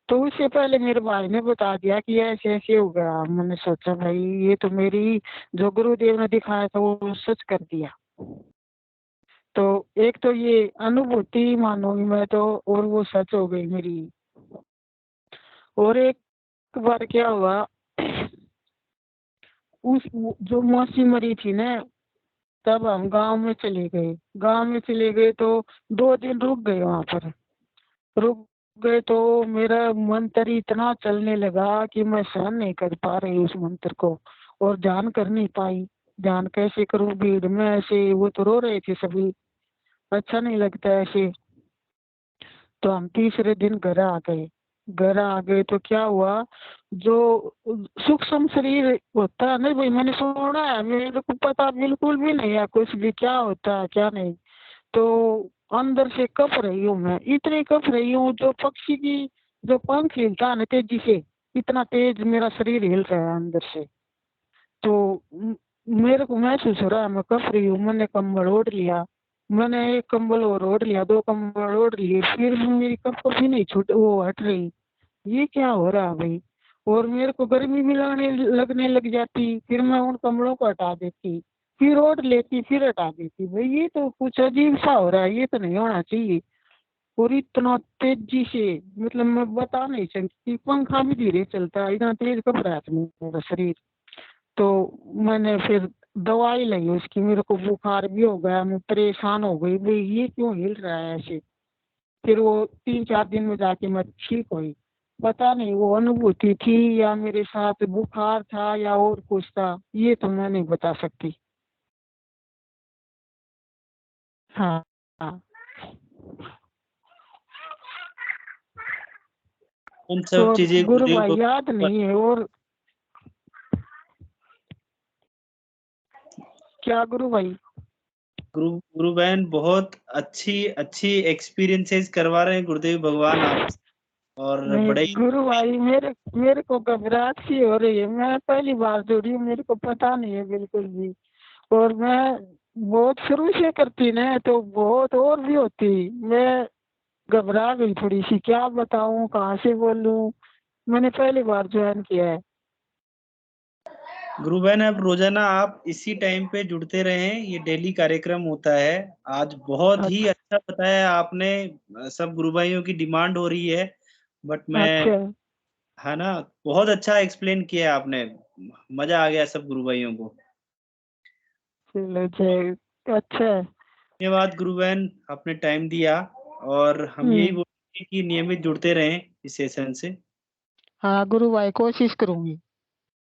तो उससे पहले मेरे भाई ने बता दिया कि ऐसे ऐसे हो गया। मैंने सोचा भाई ये तो मेरी जो गुरुदेव ने दिखाया था वो सच कर दिया। तो एक तो ये अनुभूति मानूंगी मैं तो, और वो सच हो गई मेरी। और एक बार क्या हुआ, उस जो मौसी मरी थी ना, तब हम गांव में चले गए। गांव में चले गए तो 2 दिन रुक गए वहां पर। रुक गए तो मेरा मंत्र इतना चलने लगा कि मैं सहन नहीं कर पा रही उस मंत्र को, और ध्यान कर नहीं पाई। ध्यान कैसे करूं भीड़ में ऐसे, वो तो रो रहे थे सभी, अच्छा नहीं लगता ऐसे। तो हम तीसरे दिन घर आ गए। घर आ गए तो क्या हुआ, जो सूक्ष्म शरीर होता है ना भाई, मैंने सुना है, मेरे को पता बिल्कुल भी नहीं है कुछ भी क्या होता है क्या नहीं। तो अंदर से कप रही हूँ मैं, इतनी कप रही हूँ, जो पक्षी की जो पंख हिलता है ना तेजी से, इतना तेज मेरा शरीर हिल रहा है अंदर से। तो मेरे को महसूस हो रहा है मैं कप रही हूँ। मैंने कंबल ओढ़ लिया, मैंने एक कंबल और ओढ़ लिया, 2 कंबल ओढ़ लिए, फिर भी मेरी कप कभी नहीं छूट वो हट रही। ये क्या हो रहा है भाई। और मेरे को गर्मी भी लगने लग जाती, फिर मैं उन कमलों को हटा देती, फिर ओढ़ लेती, फिर हटा देती। भाई ये तो कुछ अजीब सा हो रहा है, ये तो नहीं होना चाहिए। और इतना तेजी से, मतलब मैं बता नहीं सकती, पंखा भी धीरे चलता है, इतना तेज कब रहा है मेरा शरीर। तो मैंने फिर दवाई ली उसकी, मेरे को बुखार भी हो गया, मैं परेशान हो गई भाई ये क्यों हिल रहा है ऐसे। फिर वो 3-4 दिन में जाके मैं ठीक हुई। पता नहीं वो अनुभूति थी या मेरे साथ बुखार था या और कुछ था, ये तो मैं नहीं बता सकती। हाँ हाँ। उन सब और चीजें गुरु गुरुदेव भाई को याद नहीं है। और क्या गुरु भाई, गुरु बहन बहुत अच्छी अच्छी एक्सपीरियंसेस करवा रहे हैं गुरुदेव भगवान आप, और नहीं बड़े ही गुरु भाई, मेरे को घबराहट सी हो रही है। मैं पहली बार जुड़ी हूँ, मेरे को पता नहीं है बिल्कुल भी। और मैं बहुत शुरू से करती ना तो बहुत और भी होती। मैं घबरा गई थोड़ी सी, क्या बताऊं कहाँ से बोलूं, मैंने पहली बार ज्वाइन किया है। गुरु बहन अब रोजाना आप इसी टाइम पे जुड़ते रहें, ये डेली कार्यक्रम होता है। आज बहुत ही अच्छा अच्छा बताया आपने। सब गुरु भाइयों की डिमांड हो रही है, बट मैं, अच्छा, है ना, बहुत अच्छा एक्सप्लेन किया आपने, मजा आ गया सब गुरु भाइयों को। चलो जय, अच्छा है। धन्यवाद गुरु बहन, आपने टाइम दिया, और हम यही हम्म, बोलेंगे कि नियमित जुड़ते रहें इस सेशन से। हाँ गुरु भाई कोशिश करूंगी।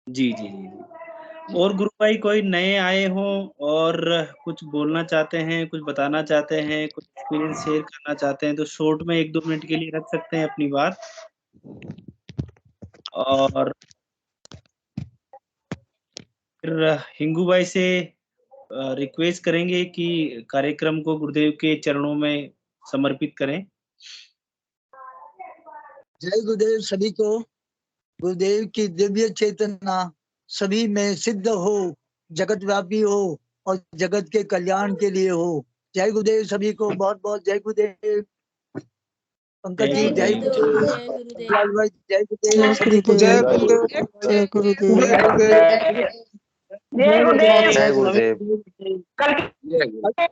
जी जी जी जी। और गुरु भाई कोई नए आए हों और कुछ बोलना चाहते हैं, कुछ बताना चाहते हैं, कुछ एक्सपीरियंस शेयर करना चाहते हैं, तो शॉर्ट में 1-2 मिनट के लिए रख सकते हैं अपनी बात। और फिर हिंगू भाई से रिक्वेस्ट करेंगे कि कार्यक्रम को गुरुदेव के चरणों में समर्पित करें। जय गुरुदेव सभी को। गुरुदेव की दिव्य चेतना सभी में सिद्ध हो, जगत व्यापी हो और जगत के कल्याण के लिए हो। जय गुरुदेव सभी को, बहुत बहुत जय गुरुदेव। पंकज जी जय गुरुदेव, जय गुरुदेव। भाई जय गुरुदेव जय सभी को। गुरुदेव, जय गुरुदेव, जय गुरुदेव। जय गुरुदेव, जय गुरुदेव। जय गुरुदेव। जय गुरुदेव।